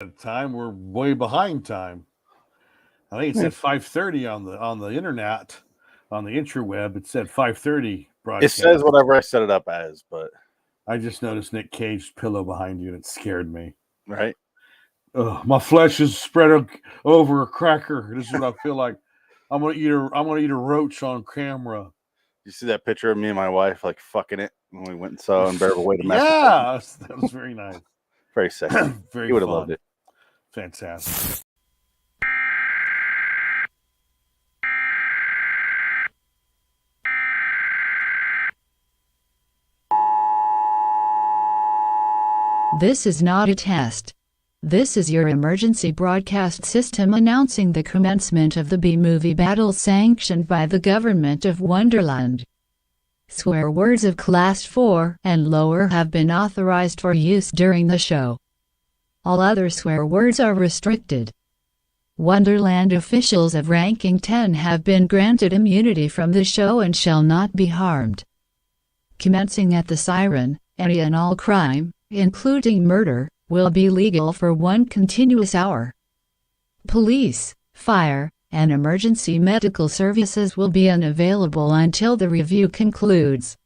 At time we're way behind time. I think it said 5:30 on the internet, on the interweb. It said 5:30 It says broadcast. whatever I set it up as, but I just noticed Nick Cage's pillow behind you, and it scared me. right. Ugh, my flesh is spread over a cracker. This is what I feel like. I'm gonna eat a roach on camera. You see that picture of me and my wife like fucking it when we went and saw Unbearable Weight of Massive. Yeah, that was very nice. Very sexy. Very You would have fun. loved it. Fantastic. This is not a test. This is your emergency broadcast system announcing the commencement of the B-movie battle sanctioned by the government of Wonderland. Swear words of Class 4 and lower have been authorized for use during the show. All other swear words are restricted. Wonderland officials of ranking 10 have been granted immunity from the show and shall not be harmed. Commencing at the siren, any and all crime, including murder, will be legal for 1 continuous hour. Police, fire, and emergency medical services will be unavailable until the review concludes.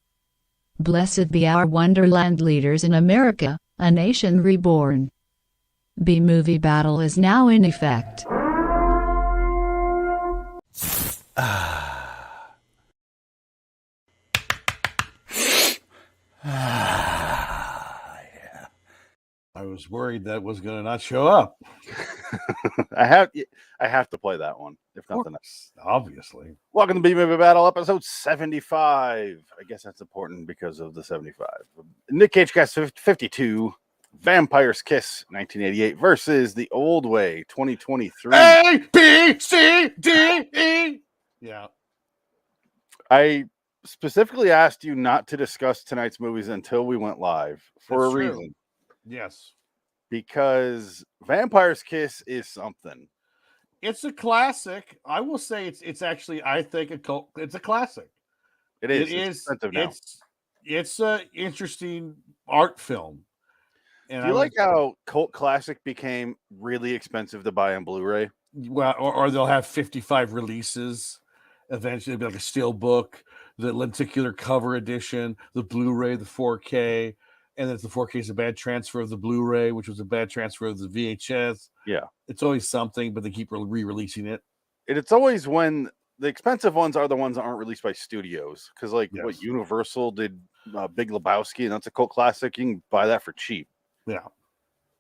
Blessed be our Wonderland leaders in America, a nation reborn. B-movie battle is now in effect. I was worried that was going to not show up. I have to play that one, if nothing else. Obviously. Welcome to B-Movie Battle, episode 75. I guess that's important because of the 75. Nick Cage Cast 52, Vampire's Kiss 1988 versus The Old Way 2023. A, B, C, D, E. Yeah. I specifically asked you not to discuss tonight's movies until we went live for That's a true. reason. Yes. Because Vampire's Kiss is something. It's a classic. I will say it's actually, I think, it's a classic. It is. It is. Expensive now. It's a interesting art film. And Do you like how cult classic became really expensive to buy on Blu-ray? Well, or they'll have 55 releases. Eventually, it'll be like a steel book, the lenticular cover edition, the Blu-ray, the 4K, and then the 4K is a bad transfer of the Blu-ray, which was a bad transfer of the VHS. Yeah, it's always something, but they keep re-releasing it. It's always when the expensive ones are the ones that aren't released by studios, because like Yes. what Universal did, Big Lebowski, and that's a cult classic. You can buy that for cheap. Yeah,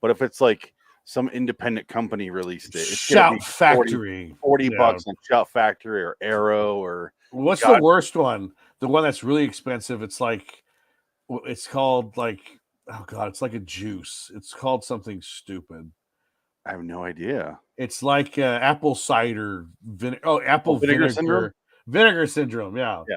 but if it's like some independent company released it, it's Shout Factory, 40 bucks on Shout Factory or Arrow or what's the worst one? The one that's really expensive. It's called like, oh god, it's like a juice. It's called something stupid. I have no idea. It's like apple cider vinegar. Oh, vinegar syndrome. Vinegar syndrome. Yeah. Yeah.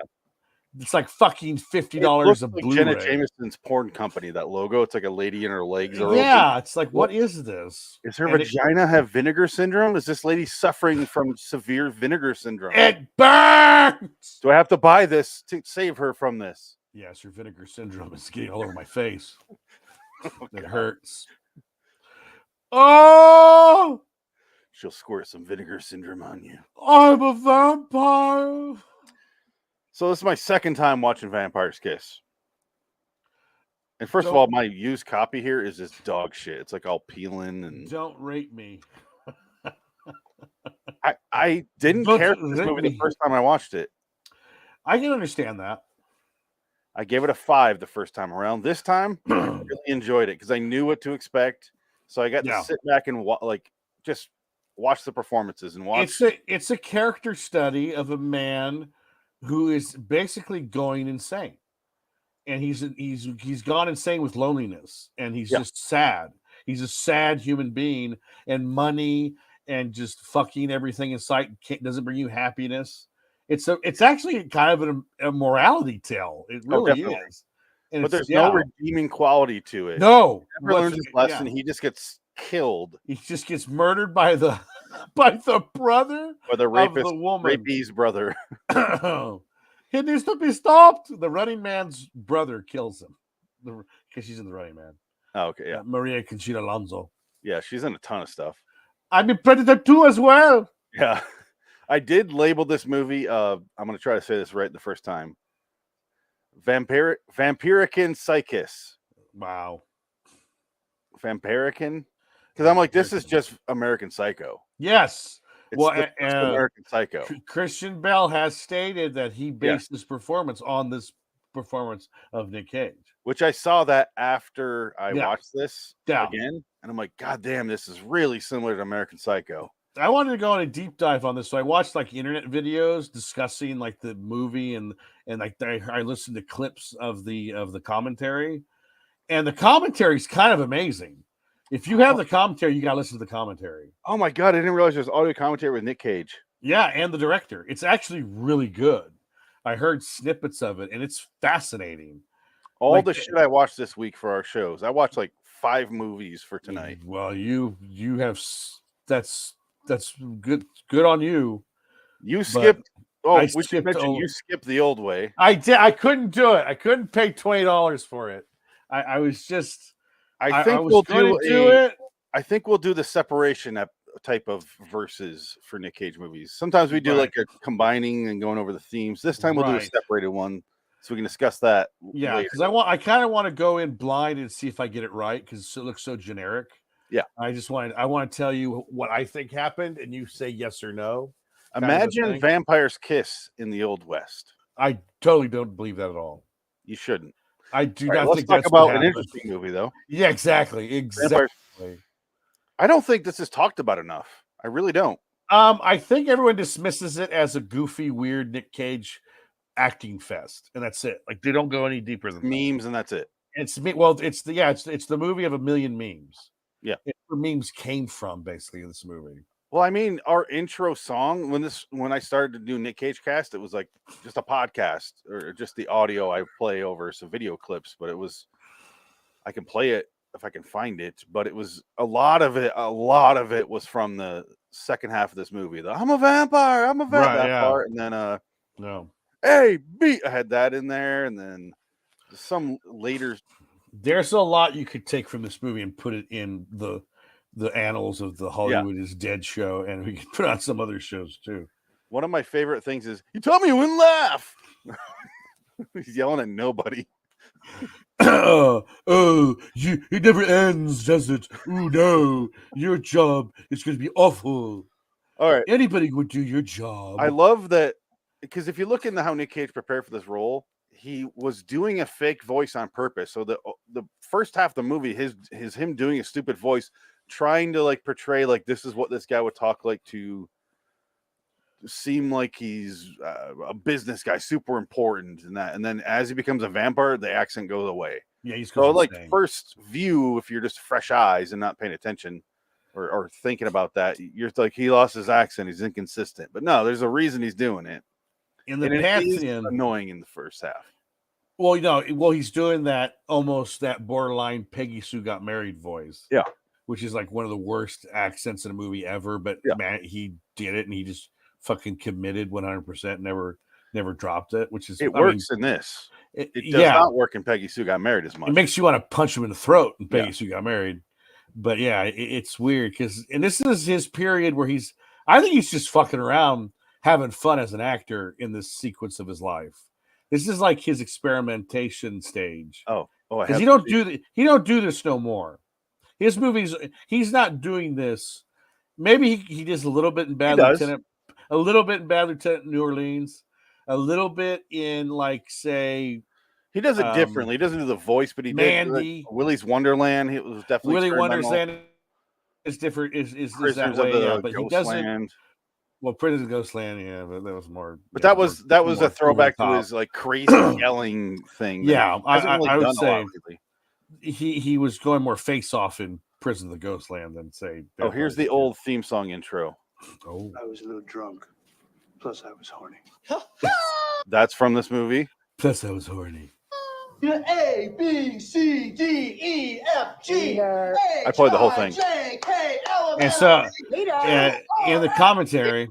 It's like fucking $50 a like Blu-ray. Jenna Jameson's porn company. That logo. It's like a lady and her legs are yeah. open. It's like, what is this? Is her vagina have vinegar syndrome? Is this lady suffering from severe vinegar syndrome? It burns. Do I have to buy this to save her from this? Yes, her vinegar syndrome is getting all over my face. It hurts. Oh, she'll squirt some vinegar syndrome on you. I'm a vampire. So this is my second time watching Vampire's Kiss. And first of all, my used copy here is just dog shit. It's like all peeling and don't rate me. I didn't care for this movie the first time I watched it. I can understand that. I gave it a 5 the first time around. This time, I really enjoyed it because I knew what to expect. So I got to sit back and just watch the performances and watch. It's a character study of a man who is basically going insane, and he's gone insane with loneliness, and he's just sad. He's a sad human being, and money and just fucking everything in sight doesn't bring you happiness. It's actually kind of a morality tale. It really is. And but there's no redeeming quality to it. No, he never learns his lesson. He just gets killed. He just gets murdered by the brother or the rapist, of the woman. Rapey's brother. He needs to be stopped. The Running Man's brother kills him because she's in the Running Man. Oh, okay, yeah. Maria Conchita Alonso. Yeah, she's in a ton of stuff. I'm in Predator 2 as well. Yeah. I did label this movie. I'm going to try to say this right the first time. Vampirican Psychus. Wow. Vampirican? Because I'm like, this is just American Psycho. Yes. It's Well, the first American Psycho. Christian Bale has stated that he based his performance on this performance of Nick Cage. Which I saw that after I Yeah. watched this Yeah. again. And I'm like, God damn, this is really similar to American Psycho. I wanted to go on a deep dive on this, so I watched like internet videos discussing like the movie and like I listened to clips of the commentary, and the commentary is kind of amazing. If you have the commentary, you got to listen to the commentary. Oh my God, I didn't realize there's audio commentary with Nick Cage. Yeah, and the director. It's actually really good. I heard snippets of it, and it's fascinating. All Like, the shit I watched this week for our shows. I watched like 5 movies for tonight. Well, you have that's good on you. You skipped. Oh, I we should skipped mention over. you skipped The Old Way. I did. I couldn't do it. I couldn't pay $20 for it. I was just. I think was we'll gonna do it. I think we'll do the separation type of verses for Nick Cage movies. Sometimes we do Right. like a combining and going over the themes. This time we'll do a Right. separated one, so we can discuss that. Yeah, later. because I kind of want to go in blind and see if I get it right because it looks so generic. Yeah. I want to tell you what I think happened, and you say yes or no. kind of a Imagine thing. Vampire's Kiss in the Old West. I totally don't believe that at all. You shouldn't. I do All right, not let's think talk that's what about an happened. interesting movie, though. Yeah, exactly. Exactly. I don't think this is talked about enough. I really don't. I think everyone dismisses it as a goofy, weird Nick Cage acting fest, and that's it. Like they don't go any deeper than that. Memes and that's it. It's the movie of a million memes. Yeah. It's where memes came from, basically, in this movie. Well, I mean, our intro song when I started to do Nick Cage cast, it was like just a podcast or just the audio I play over some video clips, but I can play it if I can find it, but it was a lot of it was from the second half of this movie. I'm a vampire, Right, yeah. part, and then No. hey, I had that in there, and then some later. There's a lot you could take from this movie and put it in the annals of the Hollywood is Dead show, and we could put on some other shows too. One of my favorite things is you told me you wouldn't laugh. He's yelling at nobody. It never ends, does it? Oh no, your job is going to be awful. All right. Anybody would do your job. I love that because if you look into how Nick Cage prepared for this role, he was doing a fake voice on purpose. So the first half of the movie, his him doing a stupid voice, trying to like portray like this is what this guy would talk like to seem like he's a business guy, super important, and then as he becomes a vampire, the accent goes away. Yeah, he's so like insane. First view, if you're just fresh eyes and not paying attention or thinking about that, you're like he lost his accent, he's inconsistent. But no, there's a reason he's doing it. In the It is Pantheon, annoying in the first half. well, he's doing that almost that borderline Peggy Sue Got Married voice. Yeah. Which is like one of the worst accents in a movie ever, but Yeah. man, he did it and he just fucking committed 100%, never dropped it, which is It works in this. It It does not work in Peggy Sue Got Married as much. It makes you want to punch him in the throat in Peggy Yeah. Sue Got Married. But yeah, it's weird because, and this is his period where I think he's just fucking around, having fun as an actor in this sequence of his life. This is like his experimentation stage. Oh, Because he don't do this no more. His movies, he's not doing this. Maybe he does a little bit in Bad Lieutenant, a little bit in Bad Lieutenant New Orleans, a little bit in like say. He does it differently. He doesn't do the voice, but he Mandy. did like Willy's Wonderland. He was definitely Willy experimental. Wonderland is different. Is that Prisoners way? of the Yeah, but he doesn't. Ghostland. Well, Prisoners of Ghostland, yeah, but that was more. But yeah, that was more a over throwback the to top. his like crazy yelling thing. that Yeah, he hasn't really I would done a say lot lately. he was going more face off in Prison of the Ghostland than say. Oh, here's the old theme song intro. Oh, I was a little drunk. Plus, I was horny. That's from this movie. plus I was horny. You're A, B, C, D, E, F, G. I played the whole thing. J, K, L, And so, in the commentary,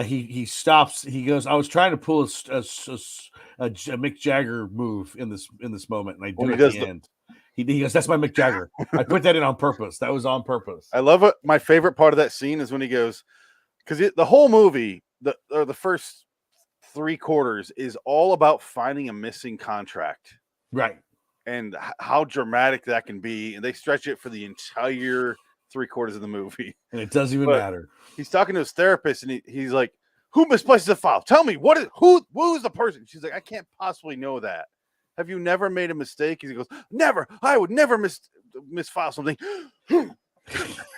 he stops. He goes, "I was trying to pull a Mick Jagger move in this moment, and I do When he at does the the- end." He goes, "That's my Mick Jagger. I put that in on purpose. That was on purpose." I love it. My favorite part of that scene is when he goes, because the whole movie, the first 3/4 is all about finding a missing contract Right. and how dramatic that can be. And they stretch it for the entire 3/4 of the movie. And it doesn't even But matter. He's talking to his therapist, and he's like, "Who misplaces the file? Tell me who's the person?" She's like, "I can't possibly know that. Have you never made a mistake?" He goes, "Never. I would never misfile something."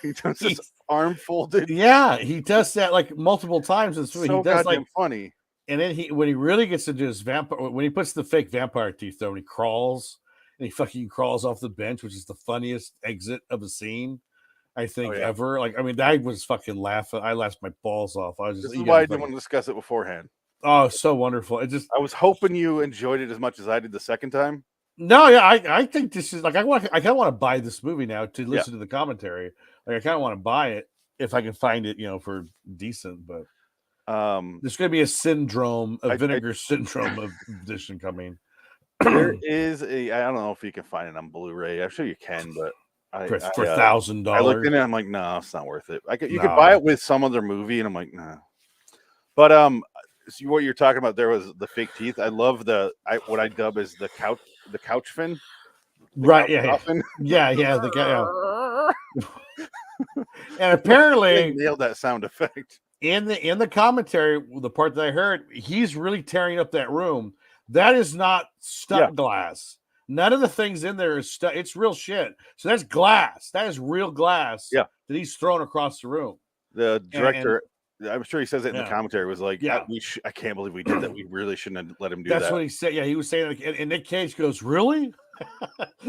He does this arm folded. Yeah, he does that like multiple times in this movie. So He does goddamn like, funny. and then when he really gets to do his vampire, when he puts the fake vampire teeth though, and he crawls and he fucking crawls off the bench, which is the funniest exit of a scene I think ever. Like, I mean, I was fucking laughing. I laughed my balls off. I was just. This is why I didn't want to discuss it beforehand. Oh, so wonderful! It just. I was hoping you enjoyed it as much as I did the second time. No, yeah, I think this is like I kind of want to buy this movie now to listen to the commentary. Like I kind of want to buy it if I can find it, for decent. But there's going to be a syndrome, vinegar syndrome of edition coming. There is I don't know if you can find it on Blu-ray. I'm sure you can, but for $1,000. I looked in it. I'm like, no, it's not worth it. You could buy it with some other movie, and I'm like, no. But so what you're talking about there was the fake teeth. I love what I dub as the couch fin. Right? Yeah. And apparently they nailed that sound effect in the commentary. The part that I heard, he's really tearing up that room. That is not stuck glass. None of the things in there is stuck. It's real shit. So that's glass. That is real glass. Yeah. That he's thrown across the room. The director, I'm sure he says it in the commentary, was like, yeah, I can't believe we did that. We really shouldn't have let him do that. That's what he said. Yeah, he was saying, like, and Nick Cage goes, "Really?"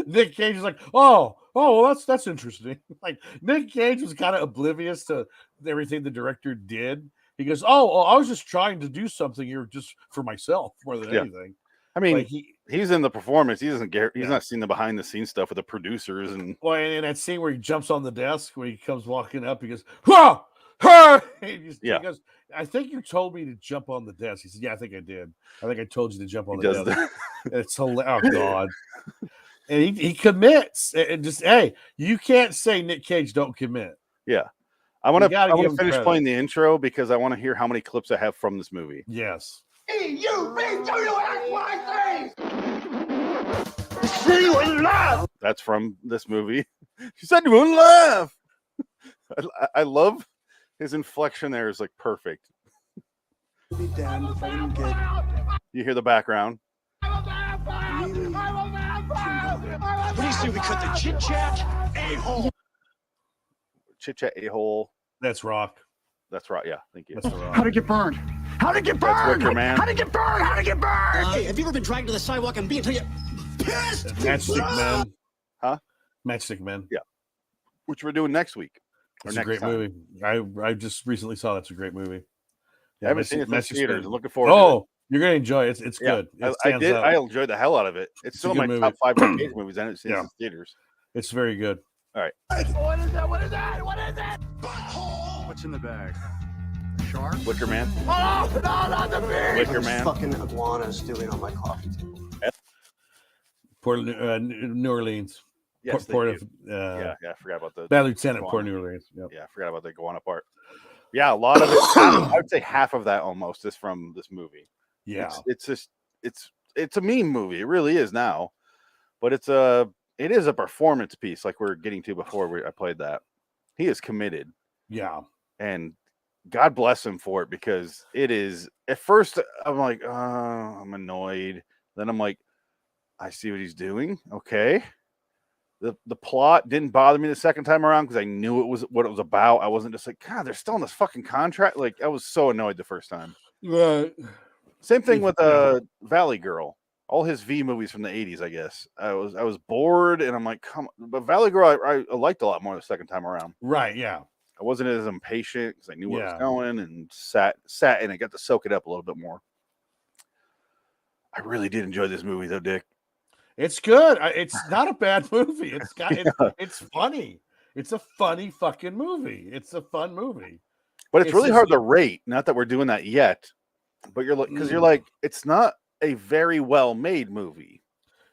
Nick Cage is like, "Oh, well, that's interesting." Like Nick Cage was kind of oblivious to everything the director did. He goes, "Oh, I was just trying to do something here just for myself more than anything." I mean, like he's in the performance. He doesn't care. He's not seen the behind the scenes stuff with the producers and. Well, and that scene where he jumps on the desk when he comes walking up, he goes, "Whoa!" He goes, "I think you told me to jump on the desk." He said, "Yeah, I think I did. I think I told you to jump on the desk." It's hilarious. Oh God! And he commits. And just you can't say Nick Cage don't commit. Yeah, I want to finish playing the intro because I want to hear how many clips I have from this movie. Yes. That's from this movie. She said you wouldn't laugh. I love his inflection there is like perfect. Be damned if I didn't get... You hear the background. What do you say we cut the chit chat a-hole? Chit chat a-hole. That's Rock. That's right. Yeah, thank you. How'd it get burned? How'd it get burned? That's Wicker Man. How'd it get burned? How'd it get burned? Hey, have you ever been dragged to the sidewalk and beat until you pissed? Matchstick Men. Huh? Matchstick Men. Yeah. Which we're doing next week. It's a great movie. I just recently saw that's a great movie. Yeah, I haven't seen it in theaters. I'm looking forward to it. You're gonna enjoy it. It's good. I enjoyed the hell out of it. It's still in my top 5 Cage movies. I haven't seen it in theaters. It's very good. All right. What is that? What is that? What is it? What's in the bag? Shark? Wicker Man. Oh, no, not the beer! Wicker Man. Fucking iguanas doing on my coffee table. Port New Orleans. Yes, Port of I forgot about the Bad Lieutenant Port New Orleans. Yep. Yeah, I forgot about the iguana part. Yeah, a lot of it. I would say half of that almost is from this movie. Yeah, it's a meme movie. It really is now, but it is a performance piece. Like we're getting to before I played that. He is committed. Yeah, and God bless him for it because it is. At first, I'm like, I'm annoyed. Then I'm like, I see what he's doing. Okay. The plot didn't bother me the second time around because I knew it was what it was about. I wasn't just like, God, they're still in this fucking contract. Like I was so annoyed the first time. Same thing with Valley Girl. All his V movies from the 80s, I guess. I was bored and I'm like, come on. But Valley Girl I liked a lot more the second time around. Right, yeah. I wasn't as impatient because I knew where it was going and sat and I got to soak it up a little bit more. I really did enjoy this movie though, Dick. It's good. It's not a bad movie. It's funny. It's a funny fucking movie. It's a fun movie. But it's really hard to rate. Not that we're doing that yet. But you're like, because you're like, it's not a very well made movie.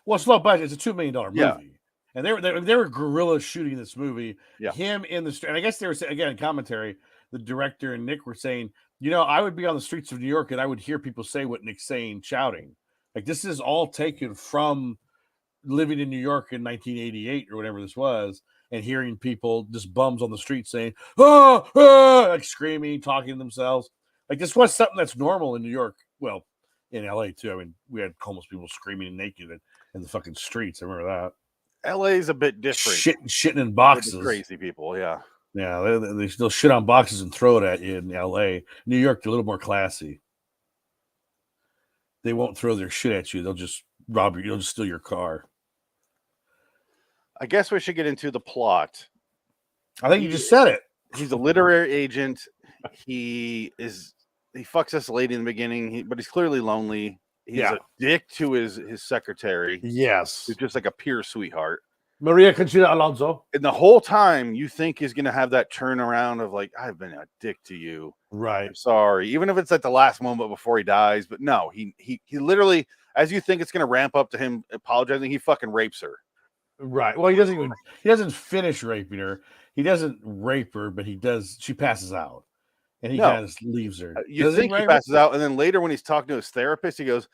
Well, it's low budget. It's a $2 million movie. And they were guerrilla shooting this movie. Yeah. Him in the street. And I guess they were saying, again, commentary, the director and Nick were saying, I would be on the streets of New York and I would hear people say what Nick's saying, shouting. Like, this is all taken from living in New York in 1988 or whatever this was, and hearing people, just bums on the street saying, oh, ah, like screaming, talking to themselves. Like, this was something that's normal in New York. Well, in LA too. I mean, we had homeless people screaming naked in the fucking streets. I remember that. LA's a bit different. Shitting in With boxes. the crazy people, yeah. Yeah, they still shit on boxes and throw it at you in LA. New York, they're a little more classy. They won't throw their shit at you. They'll just rob you. They'll just steal your car. I guess we should get into the plot. I think you just said it. He's a literary agent. He fucks this lady in the beginning, but he's clearly lonely. He's a dick to his secretary. Yes. He's just like a pure sweetheart. Maria Conchita Alonso. And the whole time you think he's going to have that turnaround of like, I've been a dick to you. Right. I'm sorry. Even if it's at the last moment before he dies. But no, he literally, as you think it's going to ramp up to him apologizing, he fucking rapes her. Right. Well, he doesn't finish raping her. He doesn't rape her, but he does. She passes out. And he kind of leaves her. You think he passes out, and then later when he's talking to his therapist, he goes,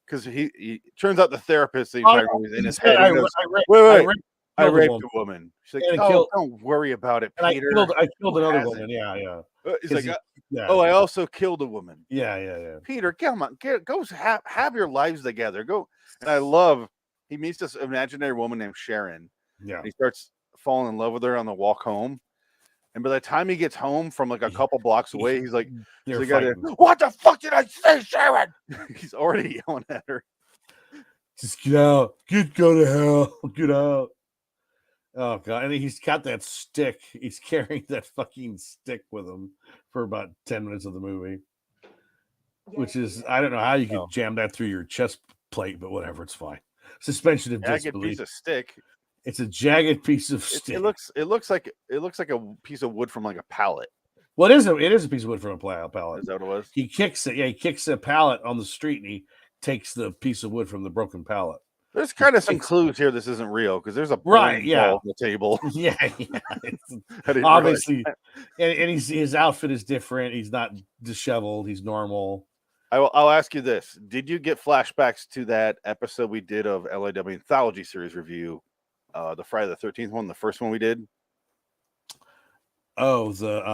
because he turns out the therapist that he's in his head. Wait, I raped a woman. She's like, don't worry about it, Peter. I killed another woman. Yeah. He's like, I also killed a woman. Yeah. Peter, come on, go have your lives together. Go. And I love, he meets this imaginary woman named Sharon. Yeah. And he starts falling in love with her on the walk home. And by the time he gets home from like a couple blocks away, he's like, what the fuck did I say, Sharon? He's already yelling at her. Just get out. Go to hell. Get out. Oh, God. And he's got that stick. He's carrying that fucking stick with him for about 10 minutes of the movie, which is, I don't know how you can jam that through your chest plate, but whatever. It's fine. Suspension of disbelief. Piece of stick. It's a jagged piece of stick. It looks like a piece of wood from like a pallet. Well, it is a piece of wood from a pallet. Is that what it was? He kicks it. Yeah, he kicks a pallet on the street and he takes the piece of wood from the broken pallet. There's kind of some clues here. This isn't real because there's a ball on the table. Yeah. Obviously, and his outfit is different. He's not disheveled. He's normal. I'll ask you this: did you get flashbacks to that episode we did of LAW Anthology series review? The Friday the 13th one, the first one we did. Oh, the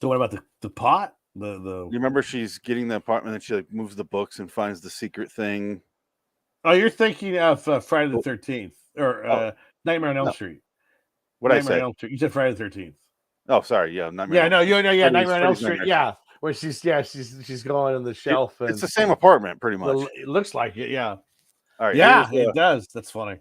one about the pot? You remember she's getting the apartment and she like moves the books and finds the secret thing. Oh, you're thinking of Friday the 13th or Nightmare on Elm Street. What I say? You said Friday the 13th. Oh, sorry. Yeah, Nightmare. Nightmare on Elm Street. Yeah, where she's going in the shelf. It's the same apartment, pretty much. It looks like it. Yeah. All right. Yeah, it does. That's funny.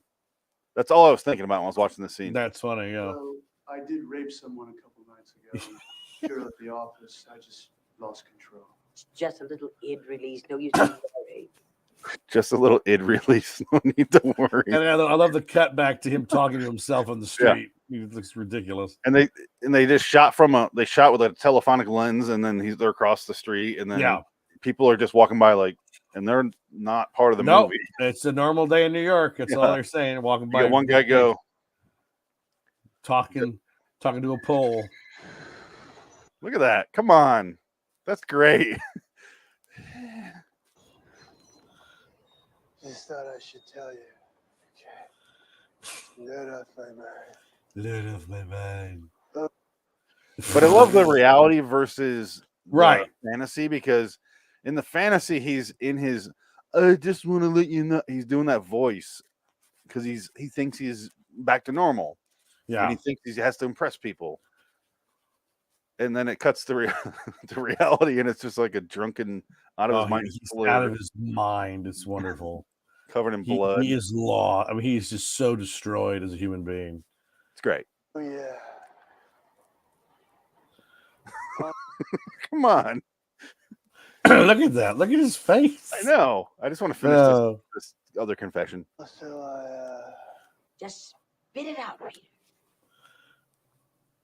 That's all I was thinking about when I was watching the scene. That's funny, yeah. Well, I did rape someone a couple nights ago. Here at the office, I just lost control. It's just a little id release. No use to worry. Just a little id release. No need to worry. And I love the cut back to him talking to himself on the street. Yeah. It looks ridiculous. And they just shot with a telephonic lens, and then they're across the street, and then people are just walking by and they're not part of the movie. It's a normal day in New York. That's all they're saying. Walking by. One guy go talking to a pole. Look at that. Come on. That's great. Just thought I should tell you. Okay. Let off my mind. Let off my mind. But I love the reality versus fantasy, because in the fantasy, he's in his, I just want to let you know, he's doing that voice because he thinks he's back to normal. Yeah. And he thinks he has to impress people. And then it cuts to reality, and it's just like a drunken, out of his mind. He's out of his mind. It's wonderful. Covered in blood. He is law. I mean, he's just so destroyed as a human being. It's great. Oh, yeah. Come on. Look at that. Look at his face. I know. I just want to finish this other confession. So Just spit it out, Peter.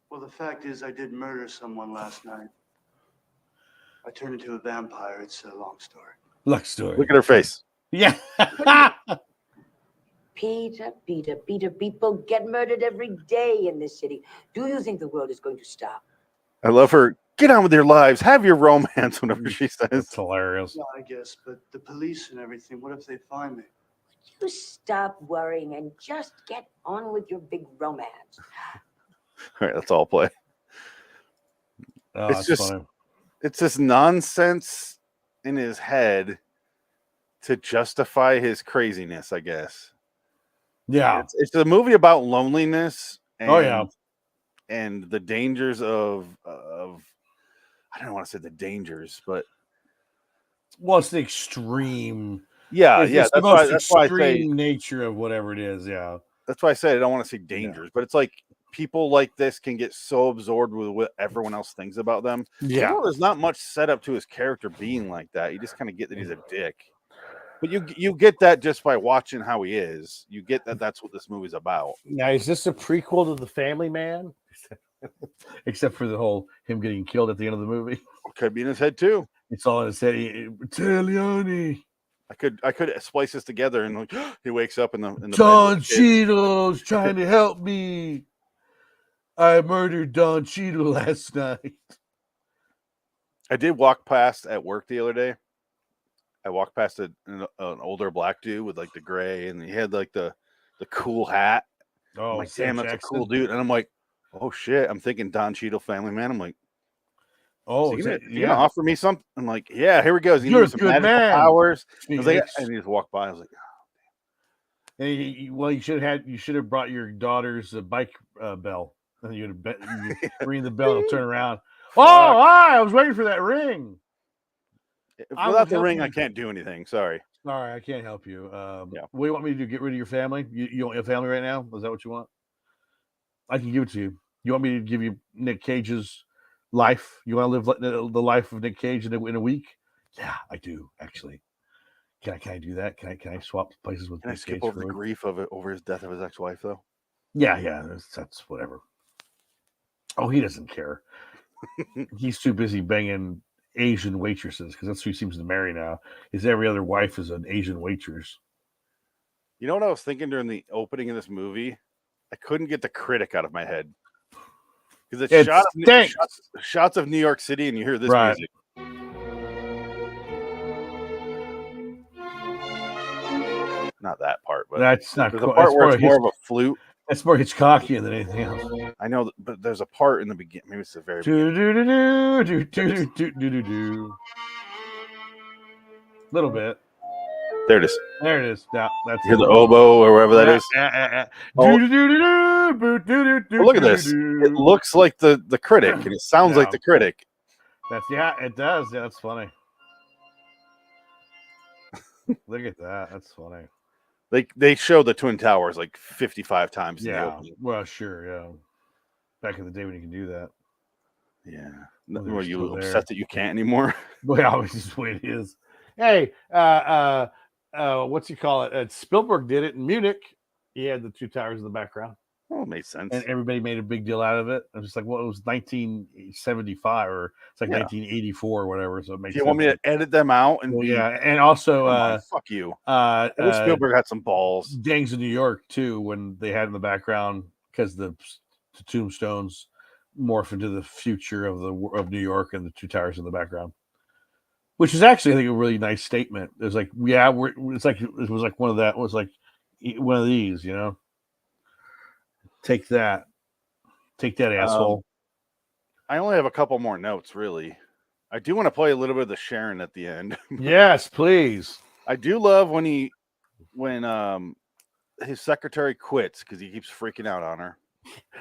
well, the fact is I did murder someone last night. I turned into a vampire. It's a long story. Long story. Look at her face. Yeah. Peter, people get murdered every day in this city. Do you think the world is going to stop? I love her. Get on with your lives. Have your romance, whatever she says. That's hilarious. Yeah, I guess, but the police and everything, what if they find me? You stop worrying and just get on with your big romance. All right, let's all play. Oh, It's that's just- funny. It's this nonsense in his head to justify his craziness, I guess. Yeah. It's a movie about loneliness and, Oh, yeah. and the dangers of I don't want to say the dangers, but Well, it's the extreme. yeah, it's yeah. the That's most why I extreme say nature of whatever it is. Yeah. that's why I said I don't want to say dangers, but it's like people like this can get so absorbed with what everyone else thinks about them. Yeah. Even though there's not much setup to his character being like that. You just kind of get that he's a dick. But you get that just by watching how he is. You get that that's what this movie's about. Now, is this a prequel to The Family Man? Except for the whole him getting killed at the end of the movie. Could be in his head too. It's all in his head. Italiani. I could splice this together and like, he wakes up in the Don bed with the kid. Cheadle's trying to help me. I murdered Don Cheadle last night. I did walk past at work the other day. I walked past an older black dude with like the gray, and he had like the cool hat. Oh, I'm like, Sam damn, that's Jackson. a cool dude. And I'm like, oh shit. I'm thinking Don Cheadle, Family Man. I'm like, Oh, is is he that- gonna offer me something? I'm like, yeah, here we go. Is he You're gonna a give me some good magical man. powers? I was like, Phoenix. and he just walked by. I was like, Well, you should have brought your daughter's bike bell, and you'd ring the bell and turn around. Oh, hi! I was waiting for that ring. I will without the help ring, you. I can't do anything. Sorry. Sorry, I can't help you. Yeah. What do you want me to do? Get rid of your family? You want your family right now? Is that what you want? I can give it to you. You want me to give you Nick Cage's life? You want to live the life of Nick Cage in a week? Yeah, I do actually. Can I do that? Can I swap places with Can I Nick skip Cage over for the a week? grief of it over his death of his ex-wife though? Yeah, that's whatever. Oh, he doesn't care. He's too busy banging Asian waitresses because that's who he seems to marry now. His every other wife is an Asian waitress. You know what I was thinking during the opening of this movie? I couldn't get the critic out of my head because it's It shots, stinks. shots of New York City, and you hear this Right. music. Not that part, but That's not there's a cool. part That's where more, it's more of a flute. that's more Hitchcockian than anything else. I know, but there's a part in the beginning. Maybe it's the very Do do do do do do do do do do. Little bit. there it is. There it is. Yeah, that's You hear the oboe or wherever that is. Oh. Do do do do do do. Oh, look at this. It looks like the critic, and it sounds like Yeah. the critic. That's it does. Yeah, that's funny. Look at that. That's funny. They show the Twin Towers like 55 times. In the Yeah. opening. Well, sure. Yeah. Back in the day when you can do that. Yeah. Well, they're Were you still there. upset that you can't anymore? Well, it's just the way it is. Hey, what's he call it? Spielberg did it in Munich. He had the two towers in the background, Oh, it made sense. and everybody made a big deal out of it. It was just like, well, it was 1975 or it's like Yeah. 1984 or whatever. So it makes Do you want me sense. to edit them out and Well, be? yeah, and also Come on, fuck you. uh, I wish uh, Spielberg had some balls. Gangs of New York too, when they had in the background because the tombstones morph into the future of New York and the two towers in the background, which is actually I think a really nice statement. It's like it's like it was like one of that was like one of these, you know. Take that, asshole. I only have a couple more notes, really. I do want to play a little bit of the Sharon at the end. Yes, please. I do love when his secretary quits because he keeps freaking out on her.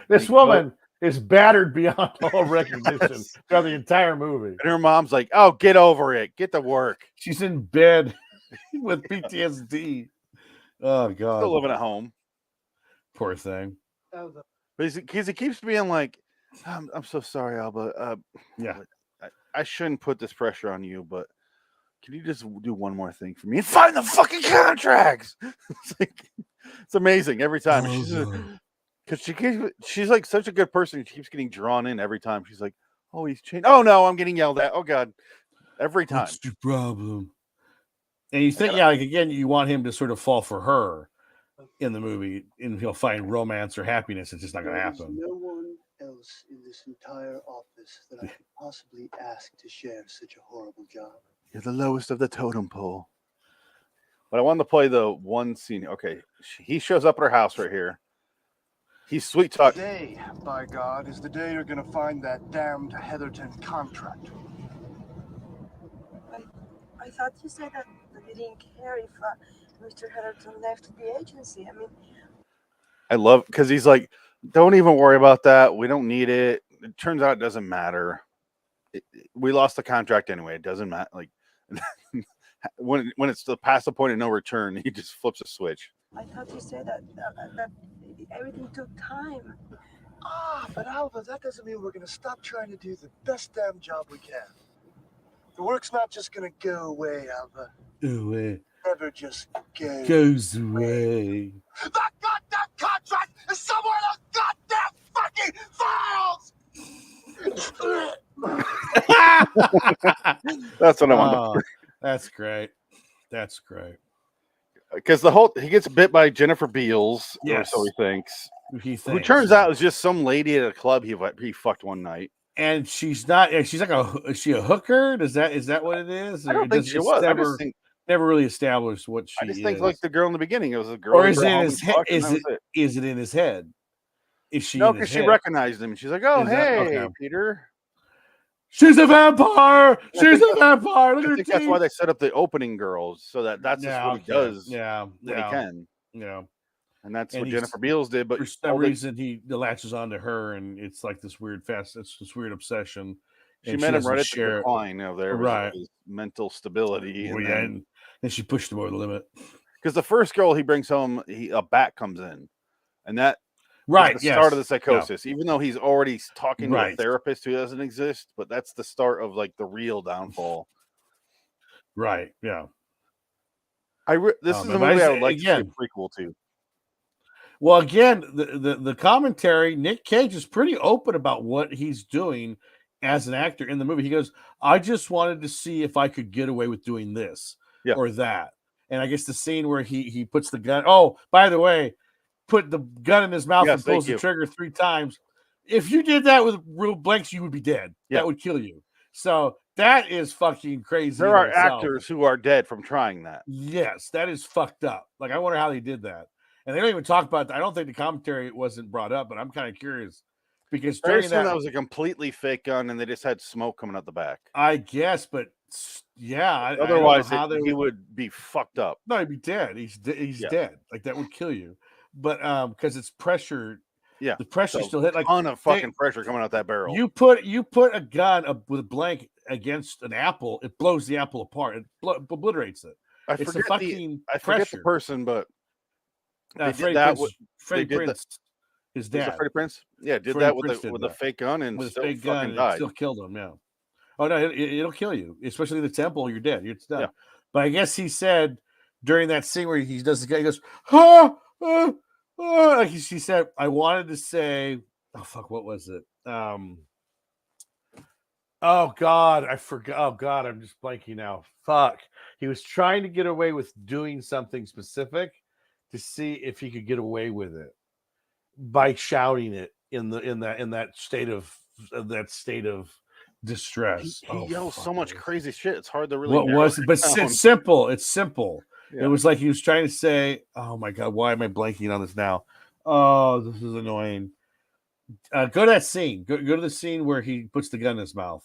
This woman is battered beyond all recognition Yes. throughout the entire movie. And her mom's like, "Oh, get over it. Get to work. She's in bed with PTSD. Oh God, Still living at home." poor thing. Because he keeps being like, I'm so sorry, Alba. Yeah. I shouldn't put this pressure on you, but can you just do one more thing for me and find the fucking contracts? It's amazing every time. She's like such a good person. She keeps getting drawn in every time. She's like, oh, he's changed. Oh no, I'm getting yelled at. Oh God. Every time. What's the problem? And you think, yeah, like again, you want him to sort of fall for her, in the movie, and he'll find romance or happiness. It's just not going to There is happen. no one else in this entire office that I could possibly ask to share such a horrible job. You're the lowest of the totem pole. But I wanted to play the one scene. Okay, he shows up at her house right here. He's sweet talk. Today, by God, is the day you're gonna find that damned Heatherton contract. I thought you said that you didn't care if Mr. Heatherton left the agency. I mean, I love because he's like, don't even worry about that. We don't need it. It turns out it doesn't matter. We lost the contract anyway. It doesn't matter. Like when it's past the point of no return, he just flips a switch. I thought you said that everything took time. But Alva, that doesn't mean we're gonna stop trying to do the best damn job we can. The work's not just gonna go away, Alva. It Never just goes away. That goddamn contract is somewhere in those goddamn fucking files! That's what I want. That's great. That's great. Because he gets bit by Jennifer Beals, or so he thinks. Who turns out is just some lady at a club he fucked one night. And she's not. She's like is she a hooker? Is that what it is? I don't think she was. Never really established what she is. I just think like the girl in the beginning. It was a girl. Or is it in his head? Is it in his head? Is she? No, because she recognized him. She's like, "Oh, hey, Peter." She's a vampire. She's a vampire. Look I at think her that's teeth. why they set up the opening girls so that's just what he does. Yeah, when he can. Yeah. And that's what Jennifer Beals did. But for some reason, he latches onto her, and it's like this weird obsession. She met him right at the decline of their right mental stability. And she pushed him over the limit. Because the first girl he brings home, a bat comes in, and that is the start of the psychosis. Even though he's already talking to a therapist who doesn't exist, but that's the start of like the real downfall. Right. Yeah. This is a movie I would like to see a prequel to. Well, again, the commentary, Nick Cage is pretty open about what he's doing as an actor in the movie. He goes, I just wanted to see if I could get away with doing this or that. And I guess the scene where he puts the gun. Oh, by the way, put the gun in his mouth and pulls the trigger 3 times. If you did that with real blanks, you would be dead. That would kill you. So that is fucking crazy. There are actors who are dead from trying that. Yes, that is fucked up. Like, I wonder how they did that. And they don't even talk about that. I don't think the commentary wasn't brought up, but I'm kind of curious because that was a completely fake gun and they just had smoke coming out the back. I guess, but yeah. Otherwise, he would be fucked up. No, he'd be dead. He's dead. Like, that would kill you. But because it's pressure. Yeah, the pressure still hit like a ton of fucking pressure coming out that barrel. You put a gun with a blank against an apple, it blows the apple apart. It obliterates it. I forget the person, but Freddie Prinze, his dad. Freddie Prinze, did that with a fake gun and with still a fake gun, died. Still killed him. Yeah. Oh no, it'll kill you, especially the temple. You're dead. You're done. Yeah. But I guess he said during that scene where he does the guy, he goes, like she said, I wanted to say, oh fuck, what was it? Oh God, I forgot. Oh God, I'm just blanking now. Fuck. He was trying to get away with doing something specific to see if he could get away with it by shouting it in that state of distress. He yells so much crazy shit. It's hard to really. What was it? But it's simple. It's simple. Yeah. It was like he was trying to say, "Oh my God, why am I blanking on this now? Oh, this is annoying." Go to that scene. Go to the scene where he puts the gun in his mouth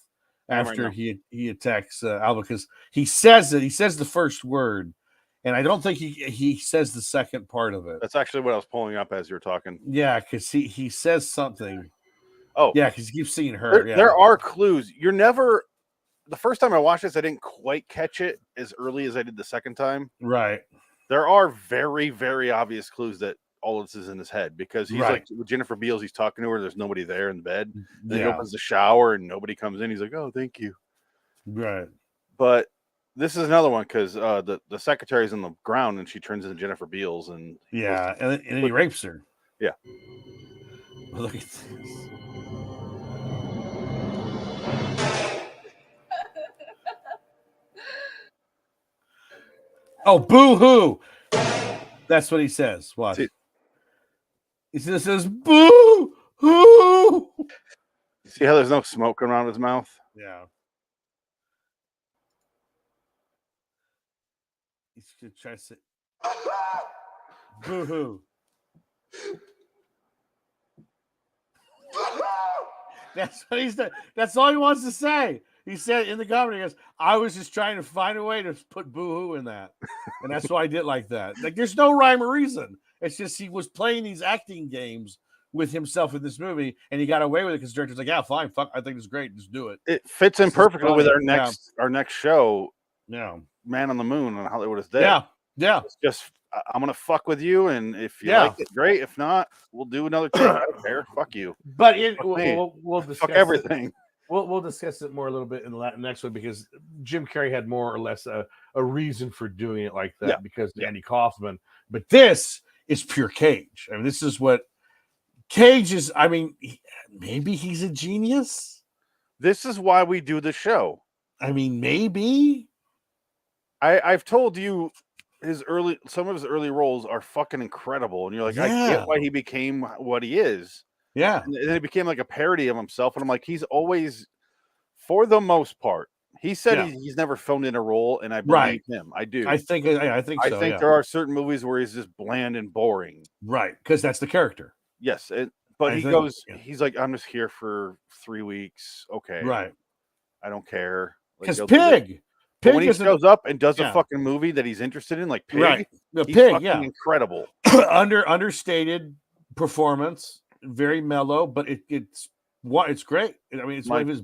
after he attacks Alva, because he says it. He says the first word, and I don't think he says the second part of it. That's actually what I was pulling up as you're talking. Yeah, because he says something. Oh, yeah, because you keep seeing her. There are clues. You're never. The first time I watched this, I didn't quite catch it as early as I did the second time. Right. There are very, very obvious clues that all of this is in his head, because he's like with Jennifer Beals, he's talking to her. There's nobody there in the bed. Then he opens the shower and nobody comes in. He's like, "Oh, thank you." Right. But this is another one because the secretary's on the ground and she turns into Jennifer Beals and and he rapes her. Yeah. Look at this. Oh, boo-hoo. That's what he says. Watch. See- He just says, "Boo hoo." See how there's no smoke around his mouth? Yeah. He's gonna try to say, "Boo hoo." That's what he's done. That's all he wants to say. He said in the comedy, he goes, I was just trying to find a way to put boo-hoo in that. And that's why I did like that. Like, there's no rhyme or reason. It's just he was playing these acting games with himself in this movie, and he got away with it because the director's like, yeah, fine, fuck, I think it's great, just do it. It fits in This is perfectly with funny. our next show, Yeah. Man on the Moon on Hollywood is Dead. Yeah. Yeah. It's just I'm gonna fuck with you, and if you Yeah. like it, great. If not, we'll do another take. I don't care. Fuck you. But me. we'll discuss Fuck everything. We'll discuss it more a little bit in the next one because Jim Carrey had more or less a reason for doing it like that Yeah. because of Andy Kaufman. But this is pure Cage. I mean, this is what Cage is. I mean, maybe he's a genius. This is why we do the show. I mean, maybe. I've told you some of his early roles are fucking incredible, and you're like, I Yeah. get why he became what he is. Yeah. And then it became like a parody of himself, and I'm like, he's always, for the most part, he said Yeah. he's never filmed in a role, and I Right. believe him. I do. I think I so. think Yeah. there are certain movies where he's just bland and boring. Right. Because that's the character. Yes, but I he think- goes, yeah. he's like, I'm just here for 3 weeks. Okay, Right. I don't care. Like, Because he'll do that. Pig. But Pig when he is shows up and does yeah. a fucking movie that he's interested in, like Pig, right. The he's Pig, fucking yeah. incredible. Understated performance, very mellow, but it's great. I mean, it's one of his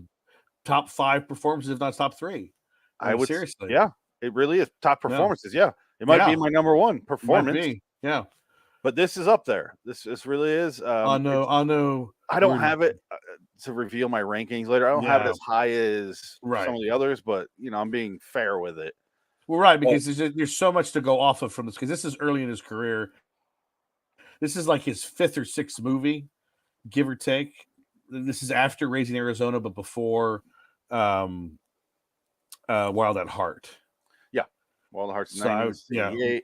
top 5 performances, if not top 3. I would seriously, yeah, it really is top performances. Yeah, it might be Yeah. my number one Might performance, be. Yeah, but this is up there. This really is. I know. I don't have it to reveal my rankings later. I don't have it Yeah. as high as Right. some of the others, but I'm being fair with it. Well, right, because there's so much to go off of from this. Because this is early in his career. This is like his 5th or 6th movie, give or take. This is after Raising Arizona, but before Wild at Heart. Wild at Heart's So I would- 1988.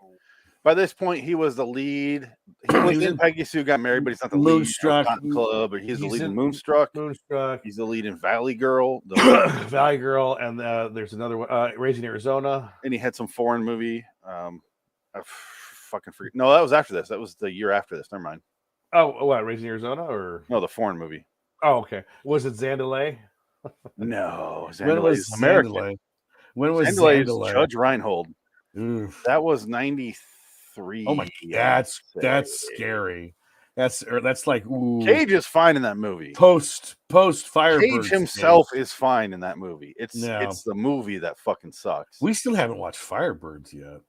By this point, he was the lead. He was in Peggy Sue Got Married, but he's not the lead. Moonstruck. Cotton Club, but he's the He's lead in in- Moonstruck. Moonstruck, He's the lead in Valley Girl. Valley Girl, and there's another one, Raising Arizona. And he had some foreign movie. I fucking forget. No, that was after this. That was the year after this. Never mind. Oh, what? Raising Arizona, or No, the foreign movie. oh, okay. Was it Zandelay? No, When was American. Zandelay? When was Zandelay is Zandelay? Judge Reinhold. Oof. That was 93. Oh my, that's scary. That's like ooh, Cage is fine in that movie. post Firebird. Cage himself is fine in that movie. It's No. it's the movie that fucking sucks. We still haven't watched Firebirds yet.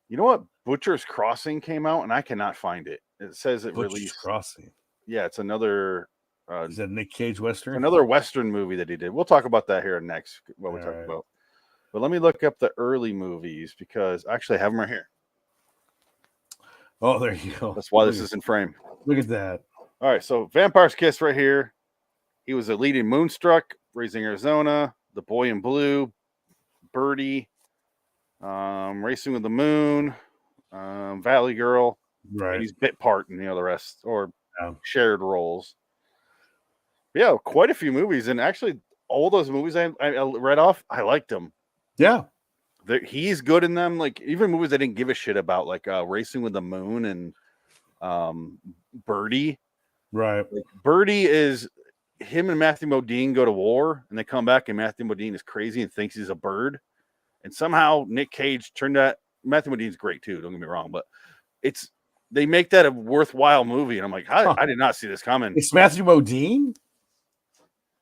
You know what? Butcher's Crossing came out, and I cannot find it. It says it Butcher's released. Crossing. Yeah, it's another Is that Nick Cage Western? another Western movie that he did. We'll talk about that here next. What we're All talking right. about. But let me look up the early movies because actually I have them right here. Oh, there you go. That's why this Look is in frame. Look at that. All right, so Vampire's Kiss right here. He was a lead in Moonstruck, Raising Arizona, The Boy in Blue, Birdie, Racing with the Moon, Valley Girl. And Right. he's bit part in the rest or Yeah. shared roles. But yeah, quite a few movies, and actually all those movies I read off, I liked them. Yeah. He's good in them. Like even movies I didn't give a shit about, like Racing with the Moon and Birdie. Right. Like, Birdie is him and Matthew Modine go to war, and they come back, and Matthew Modine is crazy and thinks he's a bird, and somehow Nick Cage turned that. Matthew Modine's great too. Don't get me wrong, but they make that a worthwhile movie, and I'm like, I did not see this coming. It's Matthew Modine.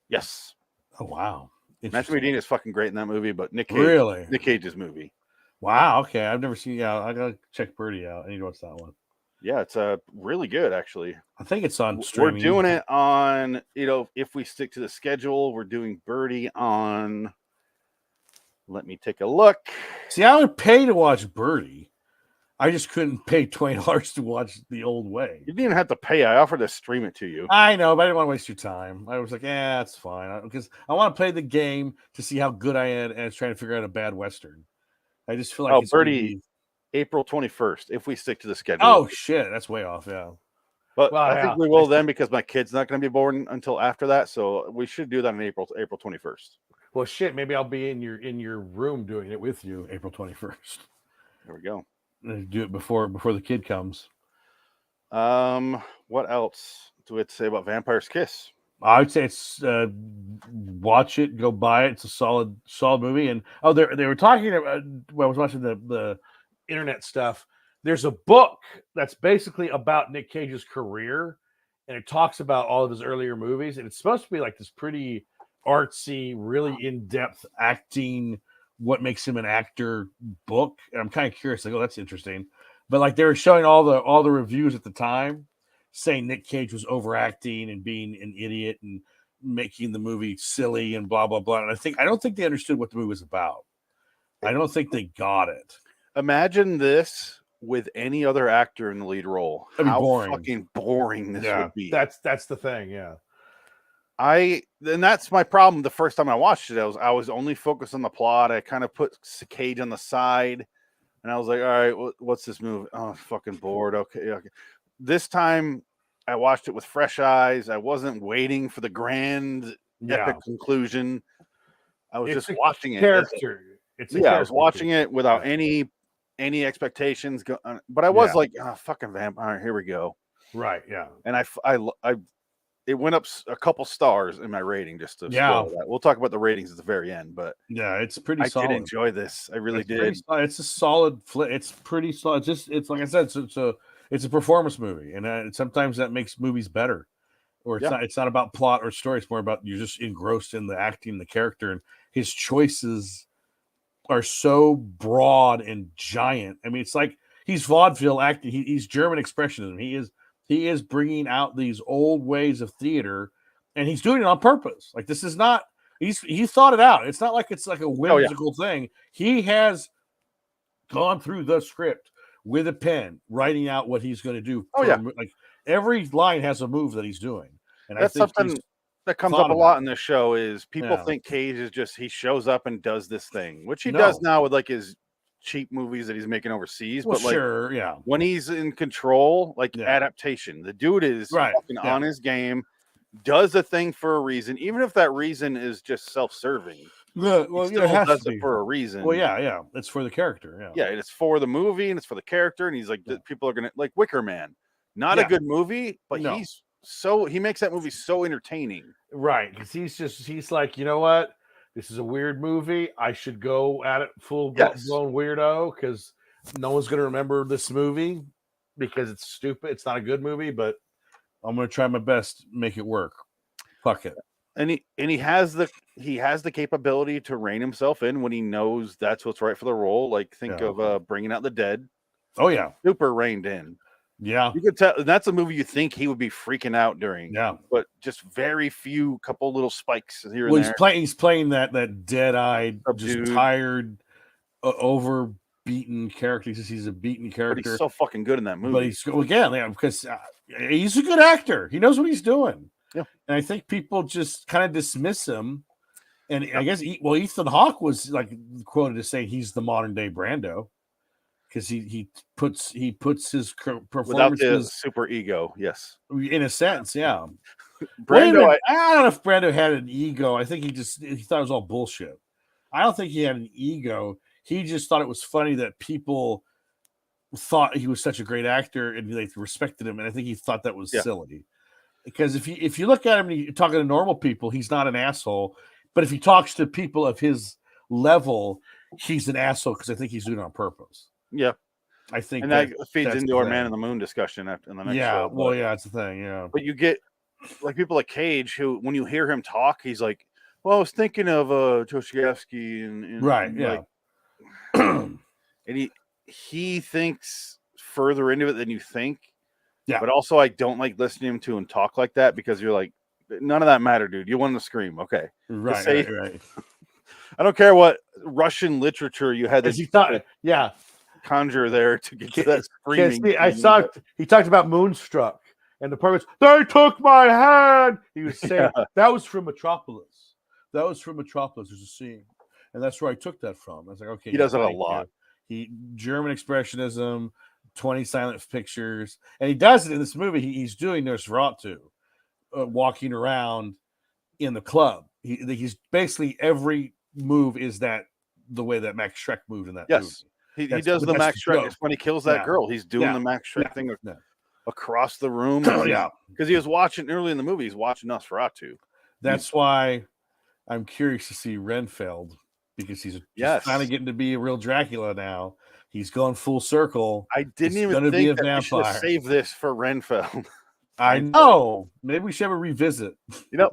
Yes, Oh wow. Matthew Interesting. Modine is fucking great in that movie, but Nick Cage, Really? Nick Cage's movie. Wow. Okay. I've never seen. Yeah, I gotta check Birdie out. I need to watch that one. Yeah, it's really good actually. I think it's on We're streaming. doing it on, if we stick to the schedule, we're doing Birdie on. Let me take a look. See, I would pay to watch Birdie. I just couldn't pay $20 to watch The Old Way. You didn't even have to pay. I offered to stream it to you. I know, but I didn't want to waste your time. I was like, yeah, it's fine. Because I want to play the game to see how good I am and trying to figure out a bad Western. I just feel like Oh, it's gonna Birdie be- April 21st, if we stick to the schedule. Oh shit, that's way off. Yeah. But Well, I yeah. think we will then because my kid's not going to be born until after that. So we should do that in April 21st. Well, shit. Maybe I'll be in your room doing it with you. April 21st. There we go. Do it before the kid comes. What else do we have to say about Vampire's Kiss? I would say it's watch it, go buy it. It's a solid movie. And they were talking about when I was watching the Internet stuff. There's a book that's basically about Nick Cage's career, and it talks about all of his earlier movies. And it's supposed to be like this pretty artsy, really in-depth acting, what makes him an actor book. And I'm kind of curious, like, oh, that's interesting. But like they were showing all the reviews at the time, saying Nick Cage was overacting and being an idiot and making the movie silly and blah blah blah. And I don't think they understood what the movie was about. I don't think they got it. Imagine this with any other actor in the lead role. That'd be How boring. fucking boring this would be. That's the thing. Yeah. And that's my problem. The first time I watched it, I was only focused on the plot. I kind of put Cage on the side, and I was like, all right, what's this movie? Oh, I'm fucking bored. Okay. This time I watched it with fresh eyes. I wasn't waiting for the grand epic conclusion. I was just watching it. Character. I was watching it without any expectations. But I was like, oh, fucking vampire. Here we go. Right. Yeah. And it went up a couple stars in my rating just to spoil that. We'll talk about the ratings at the very end, but yeah, it's pretty solid. I did enjoy this. I really did. It's a solid flip. It's pretty solid. It's like I said, it's a performance movie, and sometimes that makes movies better. Or it's not about plot or story. It's more about you're just engrossed in the acting, the character, and his choices are so broad and giant. I mean, it's like he's vaudeville acting. He's German expressionism. He is bringing out these old ways of theater, and he's doing it on purpose. Like this is not he thought it out. It's not like it's like a whimsical thing. He has gone through the script with a pen, writing out what he's going to do. Like every line has a move that he's doing, and that's something that comes up a lot in this show. Is people think Cage is just he shows up and does this thing, which he does now with like his cheap movies that he's making overseas. Well, but like, when he's in control, like adaptation, the dude is fucking on his game, does a thing for a reason, even if that reason is just self-serving. Well, he still does it for a reason. Well, it's for the character. Yeah, it's for the movie and it's for the character. And he's like, people are gonna like Wicker Man, not a good movie, but he makes that movie so entertaining. Right, because he's like, you know what? This is a weird movie. I should go at it full blown weirdo because no one's going to remember this movie because it's stupid. It's not a good movie, but I'm going to try my best to make it work. Fuck it. And he has the capability to rein himself in when he knows that's what's right for the role. Like think of Bringing Out the Dead. Oh yeah, super reined in. Yeah, you could tell that's a movie you think he would be freaking out during. Yeah, but just very few, couple little spikes here and there. He's playing that dead-eyed, just tired, over-beaten character. He's a beaten character. But he's so fucking good in that movie. But he's because he's a good actor. He knows what he's doing. Yeah, and I think people just kind of dismiss him. And I guess Ethan Hawke was like quoted as saying he's the modern day Brando. Because he puts his performance without the super ego, yes, in a sense, yeah. Brando, I don't know if Brando had an ego. I think he thought it was all bullshit. I don't think he had an ego. He just thought it was funny that people thought he was such a great actor and they respected him, and I think he thought that was silly. Because if you look at him and you're talking to normal people, he's not an asshole. But if he talks to people of his level, he's an asshole because I think he's doing it on purpose. Yeah, I think, and that feeds into our Man on the Moon discussion in the next show. Well, it's the thing. Yeah, but you get like people like Cage, who when you hear him talk, he's like, "Well, I was thinking of Dostoevsky and right, yeah." And he thinks further into it than you think. Yeah, but also I don't like listening to him talk like that because you're like, none of that matter, dude. You want to scream, okay? Right. I don't care what Russian literature you had. He thought, conjure there to get to that screaming. He talked about Moonstruck and the purpose. They took my hand. He was saying that was from Metropolis. There's a scene, and that's where I took that from. I was like, okay, he does it a lot. German expressionism, 20 silent pictures, and he does it in this movie. He's doing Nosferatu, walking around in the club. He's basically every move is the way that Max Schreck moved in that movie. Yes. He does the Max Schreck. It's when he kills that girl. He's doing the Max Schreck thing across the room. Yeah. Because he was watching early in the movie, he's watching Nosferatu. That's why I'm curious to see Renfeld, because he's finally getting to be a real Dracula now. He's going full circle. I didn't even think be a that we should vampire. save this for Renfeld. I know. Maybe we should have a revisit.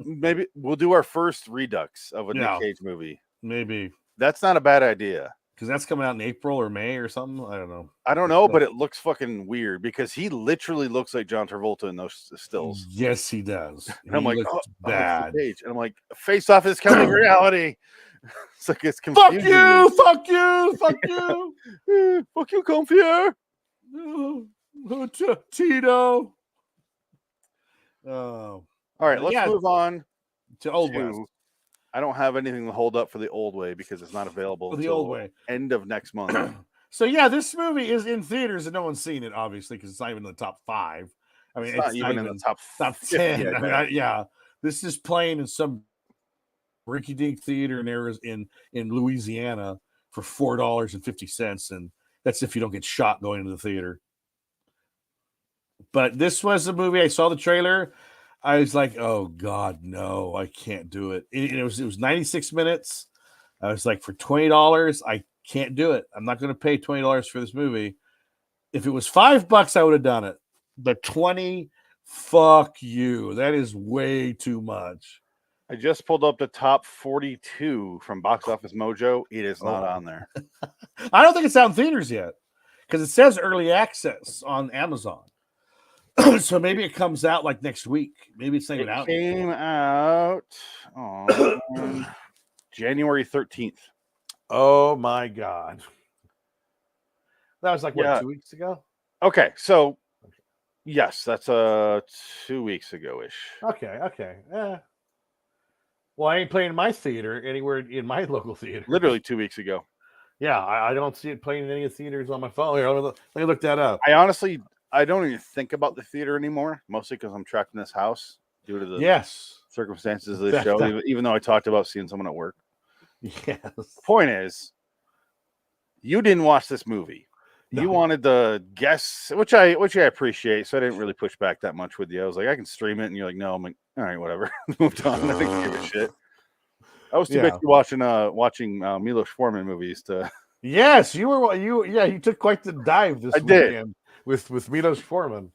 Maybe we'll do our first redux of a Nick Cage movie. Maybe. That's not a bad idea. Because that's coming out in April or May or something. I don't know. I don't know, but it looks fucking weird because he literally looks like John Travolta in those stills. Yes, he does. And I'm like, bad. And I'm like, Face Off is coming reality. It's like it's confusing. Fuck you! Fuck you! Fuck you! Fuck you, Confier. Tito. Oh. All right, let's move on to Old West. I don't have anything to hold up for the Old Way because it's not available for the Old Way end of next month. So yeah, this movie is in theaters and no one's seen it, obviously, because it's not even in the top 5. I mean, it's not even in the top 10. I mean, this is playing in some rinky-dink theater in Louisiana for $4.50, and that's if you don't get shot going into the theater. But this was a movie. I saw the trailer. I was like, "Oh God, no! I can't do it." It was 96 minutes. I was like, for $20, I can't do it. I'm not going to pay $20 for this movie. If it was $5, I would have done it. But 20, fuck you. That is way too much. I just pulled up the top 42 from Box Office Mojo. It is not on there. I don't think it's out in theaters yet because it says early access on Amazon. So maybe it comes out like next week. Maybe it's not even out. It came out on January 13th. Oh my God. That was like, what, 2 weeks ago? Okay, so yes, that's 2 weeks ago-ish. Okay. Yeah. Well, I ain't playing in my theater anywhere in my local theater. Literally 2 weeks ago. Yeah, I don't see it playing in any of the theaters on my phone. Here, let me look that up. I don't even think about the theater anymore, mostly because I'm trapped in this house due to the circumstances of the show, even though I talked about seeing someone at work. Yes. The point is, you didn't watch this movie. No. You wanted to guess, which I appreciate, so I didn't really push back that much with you. I was like, I can stream it, and you're like, no. I'm like, all right, whatever. Moved on. I didn't give a shit. I was too busy watching Milos Forman movies to. Yes, you took quite the dive this weekend with Milos Forman.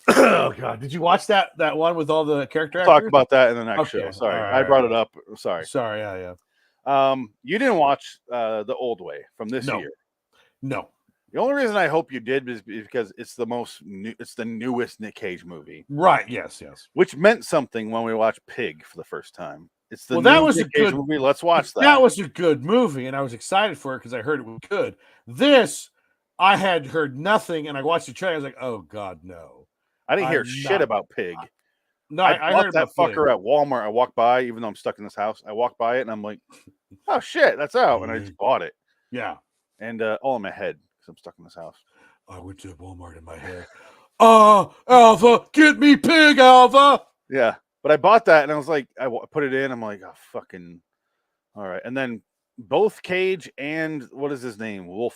Oh God! Did you watch that one with all the character actors? Talk about that in the next show. Sorry, I brought it up. Sorry. Yeah. You didn't watch The Old Way from this year. No. The only reason I hope you did is because it's the newest Nick Cage movie. Right. Yes. Which meant something when we watched Pig for the first time. It's the that was Nick a good movie. Let's watch that. That was a good movie, and I was excited for it because I heard it was good. This, I had heard nothing, and I watched the trailer. I was like, "Oh God, no!" I didn't hear shit about Pig. No, I heard that fucker at Walmart. I walked by, even though I'm stuck in this house. I walked by it, and I'm like, "Oh shit, that's out!" And I just bought it. Yeah, and all in my head because I'm stuck in this house. I went to Walmart in my head. Alpha, get me Pig, Alpha. Yeah. But I bought that, and I was like, I put it in. I'm like, oh, fucking, all right. And then both Cage and what is his name, Wolf?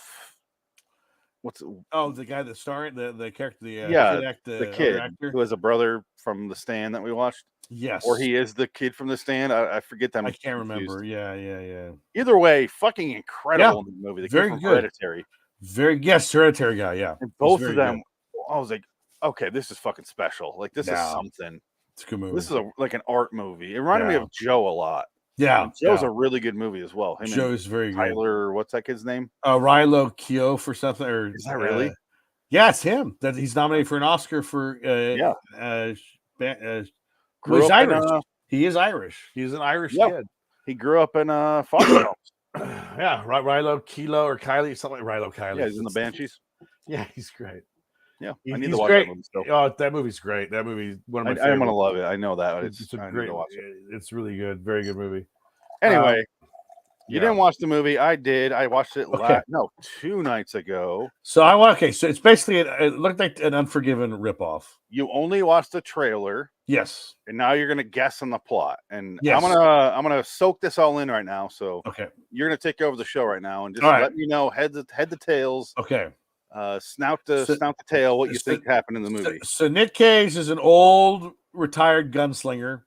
The guy that starred the character, the kid who has a brother from The Stand that we watched. Yes, or he is the kid from The Stand. I forget that. I can't remember. Yeah. Either way, fucking incredible movie. The very kid from good. Hereditary. Hereditary guy. Yeah, and both of them. Good. I was like, okay, this is fucking special. Like this is something. It's a good movie. This is like an art movie. It reminded me of Joe a lot. Yeah. And Joe's a really good movie as well. Joe's very good. Tyler, what's that kid's name? Rilo Keough for something. Or is that really? Yeah, it's him. That he's nominated for an Oscar for he's Irish. He is Irish. He's an Irish kid. He grew up in Fox Films. Yeah, Rilo Keough or Kylie, something like Rilo Kiley. Yeah, he's in the Banshees. Yeah, he's great. Yeah, I need to watch that movie still. Oh, that movie's great. That movie, one of my favorites. I'm gonna love it. I know that. It's a great. It's really good. Very good movie. Anyway, You didn't watch the movie. I did. I watched it Okay. 2 nights ago. So so it's basically it looked like an Unforgiven ripoff. You only watched the trailer, Yes. and now you're gonna guess on the plot. And Yes. I'm gonna soak this all in right now. So Okay. you're gonna take over the show right now and just All right. let me know head to tails, Okay. snout the tail, what you think happened in the movie. So Nick Cage is an old retired gunslinger.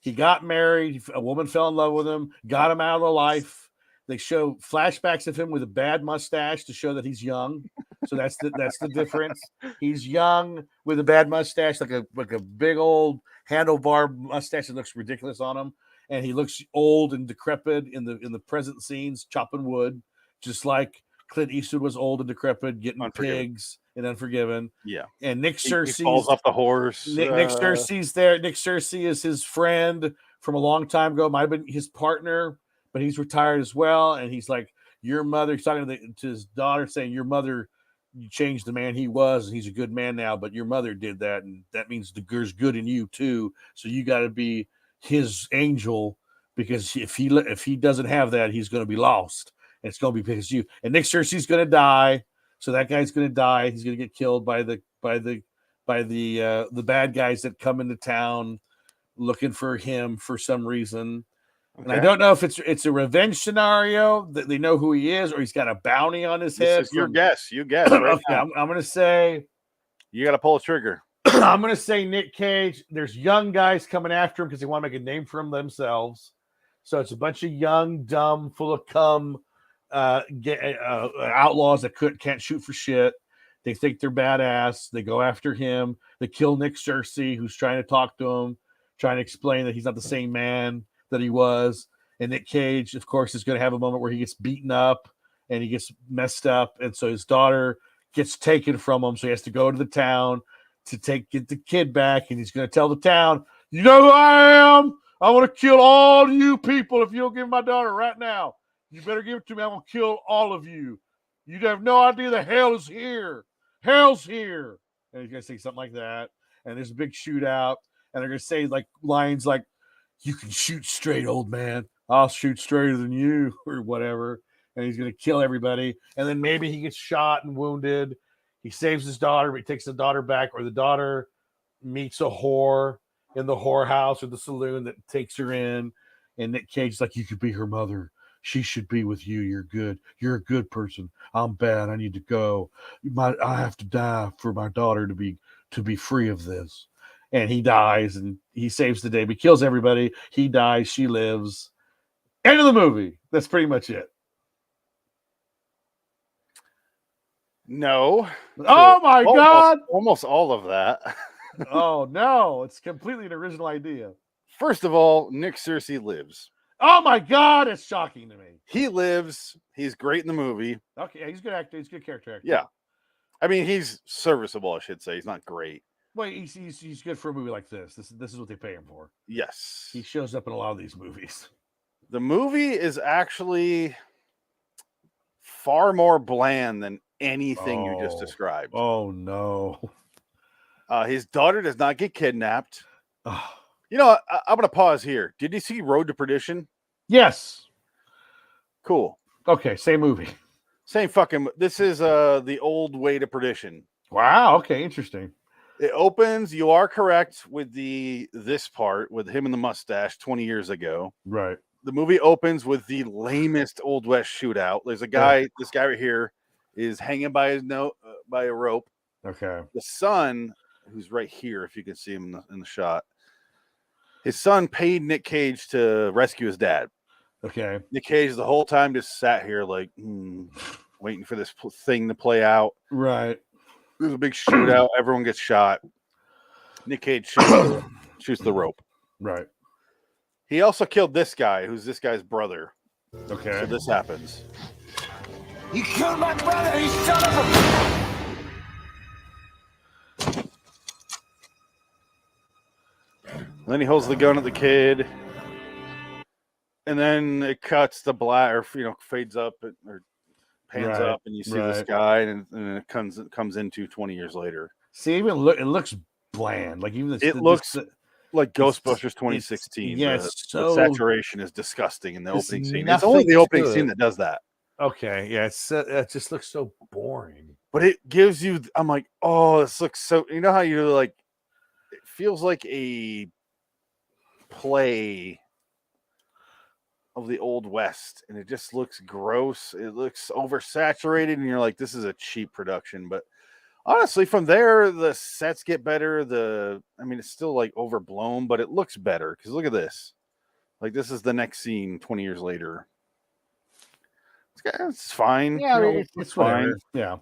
He got married. A woman fell in love with him, got him out of the life. They show flashbacks of him with a bad mustache to show that he's young. So that's the difference. He's young with a bad mustache, like a big old handlebar mustache that looks ridiculous on him, and he looks old and decrepit in the present scenes, chopping wood, just like Clint Eastwood was old and decrepit, getting pigs in Unforgiven. Yeah. And Nick Searcy he falls off the horse. Nick Searcy's there. Nick Searcy is his friend from a long time ago. Might have been his partner, but he's retired as well. And he's like, your mother, he's talking to his daughter, saying, your mother, you changed the man he was, and he's a good man now, but your mother did that, and that means there's good in you too. So you got to be his angel, because if he doesn't have that, he's going to be lost. And it's going to be because of you. And Nick Searcy's going to die. So that guy's going to die. He's going to get killed by the bad guys that come into town looking for him for some reason. Okay. And I don't know if it's a revenge scenario that they know who he is, or he's got a bounty on his head. Your guess. You guess. Right Okay, I'm going to say you got to pull a trigger. I'm going to say Nick Cage. There's young guys coming after him because they want to make a name for him themselves. So it's a bunch of young, dumb, full of cum outlaws that can't shoot for shit. They think they're badass. They go after him. They kill Nick Searcy, who's trying to talk to him, trying to explain that he's not the same man that he was. And Nick Cage, of course, is going to have a moment where he gets beaten up and he gets messed up. And so his daughter gets taken from him. So he has to go to the town to get the kid back. And he's going to tell the town, you know who I am? I want to kill all you people if you don't give my daughter right now. You better give it to me. I'm going to kill all of you. You have no idea the hell is here. Hell's here. And he's going to say something like that. And there's a big shootout. And they're going to say like lines like, you can shoot straight, old man. I'll shoot straighter than you, or whatever. And he's going to kill everybody. And then maybe he gets shot and wounded. He saves his daughter, but he takes the daughter back, or the daughter meets a whore in the whorehouse or the saloon that takes her in. And Nick Cage's like, you could be her mother. She should be with you. You're good. You're a good person. I'm bad. I need to go. I have to die for my daughter to be free of this. And he dies, and he saves the day. But he kills everybody. He dies. She lives. End of the movie. That's pretty much it. No. Oh my God! Almost all of that. Oh no! It's completely an original idea. First of all, Nick Searcy lives. Oh my God! It's shocking to me. He lives. He's great in the movie. Okay, he's a good actor. He's a good character actor. Yeah, I mean he's serviceable. I should say he's not great. Well, he's good for a movie like this. This is what they pay him for. Yes, he shows up in a lot of these movies. The movie is actually far more bland than anything you just described. Oh no! His daughter does not get kidnapped. You know, I'm going to pause here. Did you see Road to Perdition? Yes. Cool. Okay, same movie. Same fucking. This is The Old Way to Perdition. Wow. Okay, interesting. It opens. You are correct with this part with him and the mustache 20 years ago. Right. The movie opens with the lamest Old West shootout. There's a guy. This guy right here is hanging by by a rope. Okay. The son, who's right here, if you can see him in the shot, his son paid Nick Cage to rescue his dad. Okay. Nick Cage the whole time just sat here like waiting for this thing to play out. Right. There's a big shootout. Everyone gets shot. Nick Cage shoots the rope. Right. He also killed this guy, who's this guy's brother. Okay. So this happens. You killed my brother, you son of a... And then he holds the gun at the kid. And then it cuts the black, or fades up or pans up, and you see this guy, and it comes into 20 years later. See, even it looks bland. Like even this, it looks like Ghostbusters 2016. yes, the so saturation is disgusting in the there's opening scene. It's only the nothing opening to scene it. that does that. Okay, yeah, it just looks so boring. But it gives you, I'm like, oh, this looks so, you know how you're like, it feels like a play of the Old West, and it just looks gross. It looks oversaturated, and you're like, this is a cheap production. But honestly, from there, the sets get better. I mean, it's still like overblown, but it looks better because look at this. Like, this is the next scene 20 years later. It's fine. yeah, I You mean, know, it's whatever. Yeah.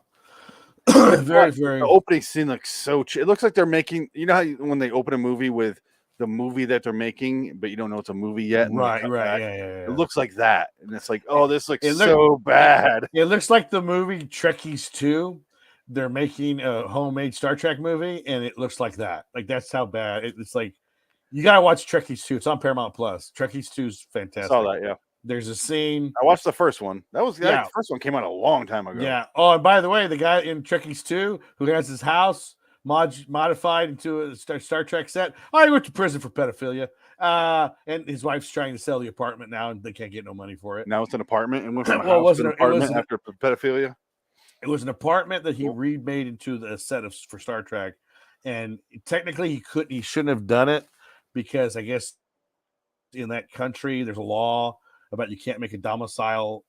But very, very. the opening scene looks so it looks like they're making, you know how when they open a movie with the movie that they're making, but you don't know it's a movie yet. And Right, cut right. back. Yeah. It looks like that. And it's like, oh, this looks It so bad. It looks like the movie Trekkies 2. They're making a homemade Star Trek movie, and it looks like that. Like, that's how bad it's like. You gotta watch Trekkies 2. It's on Paramount Plus. Trekkies 2 is I fantastic. saw that, yeah. There's a scene. I watched the first one. The Yeah. first one came out a long time ago. Yeah. Oh, and by the way, the guy in Trekkies 2 who has his house modified into a Star Trek set. Oh, he went to prison for pedophilia. And his wife's trying to sell the apartment now, and they can't get no money for it. Now it's an apartment and went from a Well, house to an it apartment wasn't- after pedophilia. It was an apartment that he remade into the set for Star Trek, and technically he shouldn't have done it because I guess in that country there's a law about you can't make a domicile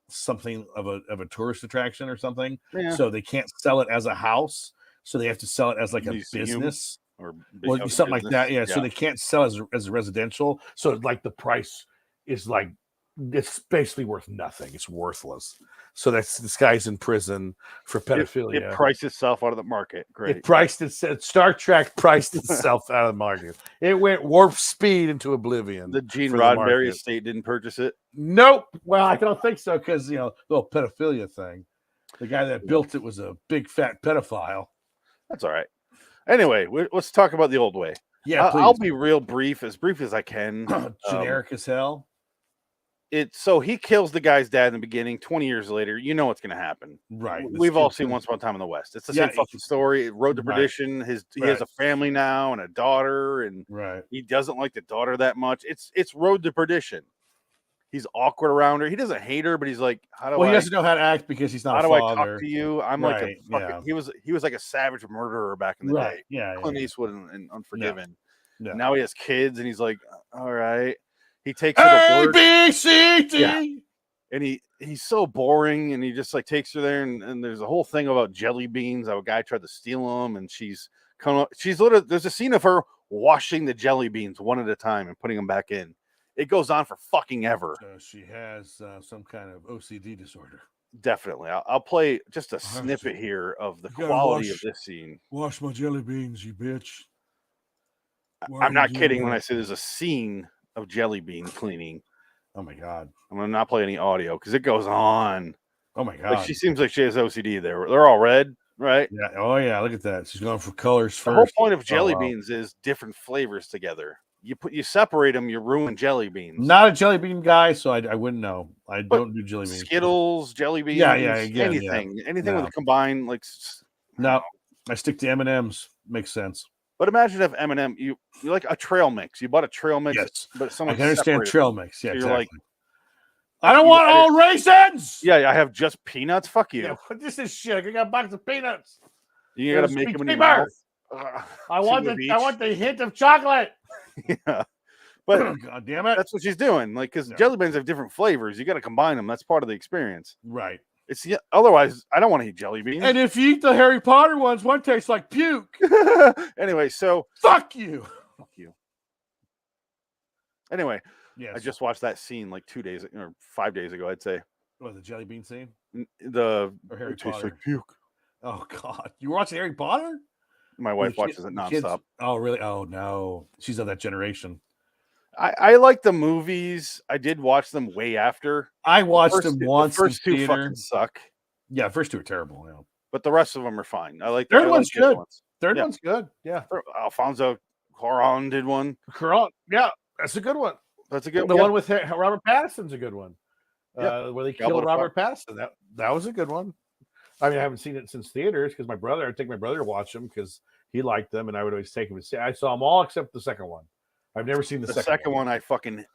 something of a tourist attraction or something, Yeah. so they can't sell it as a house, so they have to sell it as like a Museum business or or something like that. Yeah, so they can't sell as a residential. So like the price is like it's basically worth nothing. It's worthless. So this guy's in prison for pedophilia. It priced itself out of the market. Great. It priced it. Star Trek priced itself out of the market. It went warp speed into oblivion. The Gene for the Roddenberry market. estate didn't purchase it. Nope. Well, I don't think so because the whole pedophilia thing. The guy that built it was a big fat pedophile. That's all right. Anyway, let's talk about the old way. Yeah, I'll please. be real brief as I can. Generic as hell. So he kills the guy's dad in the beginning. 20 years later, you know what's going to happen. Right. We've all seen Once Upon a Time in the West. It's the Yeah, same fucking story. Road to Right. Perdition. He has Right. a family now and a daughter, and Right. he doesn't like the daughter that much. It's Road to Perdition. He's awkward around her. He doesn't hate her, but he's like, how do Well, he I? doesn't know how to act because he's not How a do I father. talk to you? I'm like a Right, fucking, yeah. he was like a savage murderer back in the Right. day. Yeah. Clint Eastwood and Unforgiven. Yeah. Now he has kids, and he's like, all right. He takes her to A, work, B, C, D. Yeah. and he's so boring, and he just like takes her there, and there's a whole thing about jelly beans. How a guy tried to steal them, and she's literally, there's a scene of her washing the jelly beans one at a time and putting them back in. It goes on for fucking ever. So she has some kind of OCD disorder. Definitely. I'll play just a have snippet to- here of the you gotta quality of wash- this scene. Wash my jelly beans, you bitch. I'm not kidding when I say there's a scene of jelly bean cleaning. Oh my god. I'm gonna not play any audio because it goes on. Oh my god. Like she seems like she has OCD there. They're all red, right? Yeah. Oh yeah. Look at that. She's going for colors The whole first. point of jelly wow. beans is different flavors together. You separate them, you ruin jelly beans. Not a jelly bean guy, so I wouldn't know. I But don't do jelly beans. Skittles, jelly beans, again, yeah. anything No. with combined like. No, I stick to M&Ms. Makes sense. But imagine if M&M, you like a trail mix. You bought a trail mix, Yes. but I someone can understand separated trail them. mix. Yeah, So you're like, exactly. I don't you want got all raisins. Yeah, I have just peanuts. Fuck you. Yeah, what this is shit. I got a box of peanuts. You gotta There's make sweet them in your paper. mouth. I Two want of the each. I want the hint of chocolate. Yeah, but God damn it. that's what she's doing. Like, because Yeah. jelly beans have different flavors. You got to combine them. That's part of the experience. Right. Otherwise, I don't want to eat jelly beans. And if you eat the Harry Potter ones, one tastes like puke. Anyway, so Fuck you. fuck you. Anyway, Yes. I just watched that scene like 2 days or 5 days ago. I'd say What, the jelly bean scene the or Harry it tastes Potter? like puke. Oh God, you were watching Harry Potter? My wife Your watches it kids- nonstop. Oh really? Oh no, she's of that generation. I like the movies. I did watch them way after. I watched First- them once. The first in two theater. fucking suck, Yeah, first two are terrible. Yeah. but the rest of them are fine. I like Third I like one's the other good. ones. Third Yeah. one's good. Yeah. Alfonso Cuarón did one. Cuarón. Yeah, that's a good one. That's a good The yeah. one with Robert Pattinson's a good one. Yeah. Where they Goblet killed of Robert Pattinson. That was a good one. I mean, I haven't seen it since theaters because I'd take my brother to watch them because he liked them, and I would always take him to see. I saw them all except the second one. I've never seen the, The second one, I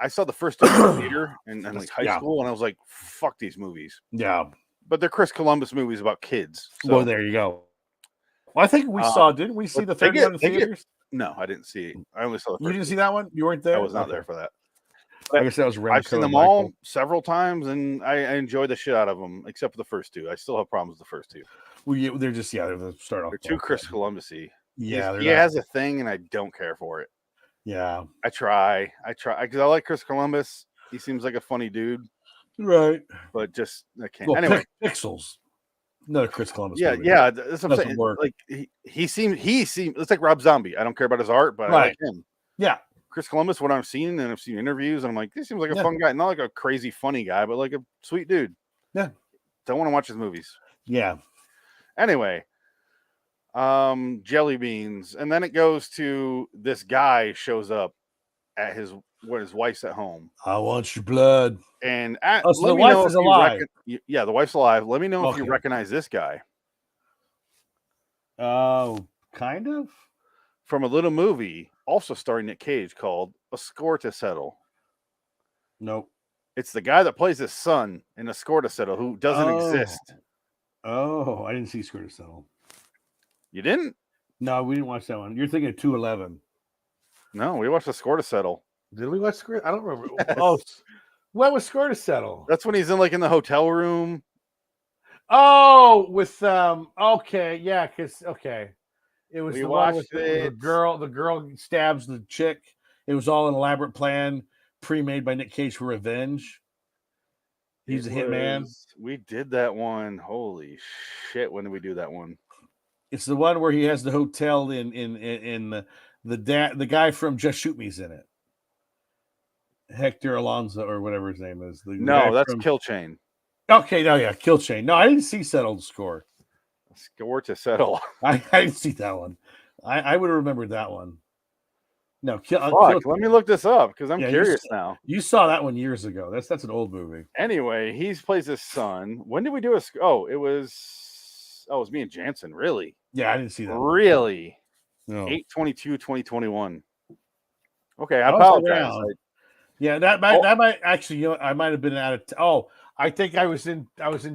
saw the first two in the theater in like high Yeah. school, and I was like, fuck these movies. Yeah. But they're Chris Columbus movies about kids. So, Well, there you go. Well, I think we saw. Didn't we see but the they third get- one in they get- theaters? No, I didn't see it. I only saw the first You didn't two. see that one? You weren't there. I was not Okay. there for that. I guess that was Remco I've seen and them Michael. all several times, and I enjoyed the shit out of them, except for the first two. I still have problems with the first two. They're just they're the start off. They're too like Chris that. Columbus-y. Yeah, they're he not- has a thing, and I don't care for it. Yeah, I try, because I like Chris Columbus. He seems like a funny dude, right. but just I can't. Well, Anyway, Pixels. Another Chris Columbus. yeah, movie. yeah. That's what I'm Doesn't saying. work. Like he seemed. It's like Rob Zombie. I don't care about his art, but I Right. like him. Yeah. Chris Columbus, what I've seen and I've seen interviews, and I'm like, this seems like a Yeah. fun guy, not like a crazy funny guy, but like a sweet dude. Yeah. Don't want to watch his movies. Yeah. Anyway, jelly beans, and then it goes to this guy shows up at his wife's at home, I want your blood. and Oh, so let the me wife know is if you alive. yeah, the wife's alive. Let me know if you Okay. recognize this guy Oh, kind of. from a little movie also starring Nick Cage called A Score to Settle. Nope. It's the guy that plays his son in A Score to Settle who doesn't Oh. exist. Oh, I didn't see Score to Settle. You didn't? No, we didn't watch that one. You're thinking of 211. No, we watched A Score to Settle. Did we watch Score? I don't remember. Oh, what was Score to Settle? That's when he's in the hotel room. Oh, with okay, yeah, because okay, it was We the one watched with the it. girl. The girl Stabs the chick. It was all an elaborate plan pre-made by Nick Cage for revenge. He's a hitman. We did that one. Holy shit! When did we do that one? It's the one where he has the hotel in the guy from Just Shoot Me's in it. Hector Alonso or whatever his name is. The guy No, that's from- Kill Chain. Okay, no, yeah, Kill Chain. No, I didn't see Settled Score. Score to Settle. I didn't see that one. I would have remembered that one. No, Fuck, let me look this up because I'm Yeah, curious now. You saw that one years ago. That's an old movie. Anyway, he plays his son. When did we do it was me and Jansen. Really? Yeah, I didn't see that. One. Really? No. 8/22/2021. Okay, I I was apologize. around. Yeah, that might actually. I might have been out of. Oh, I think I was in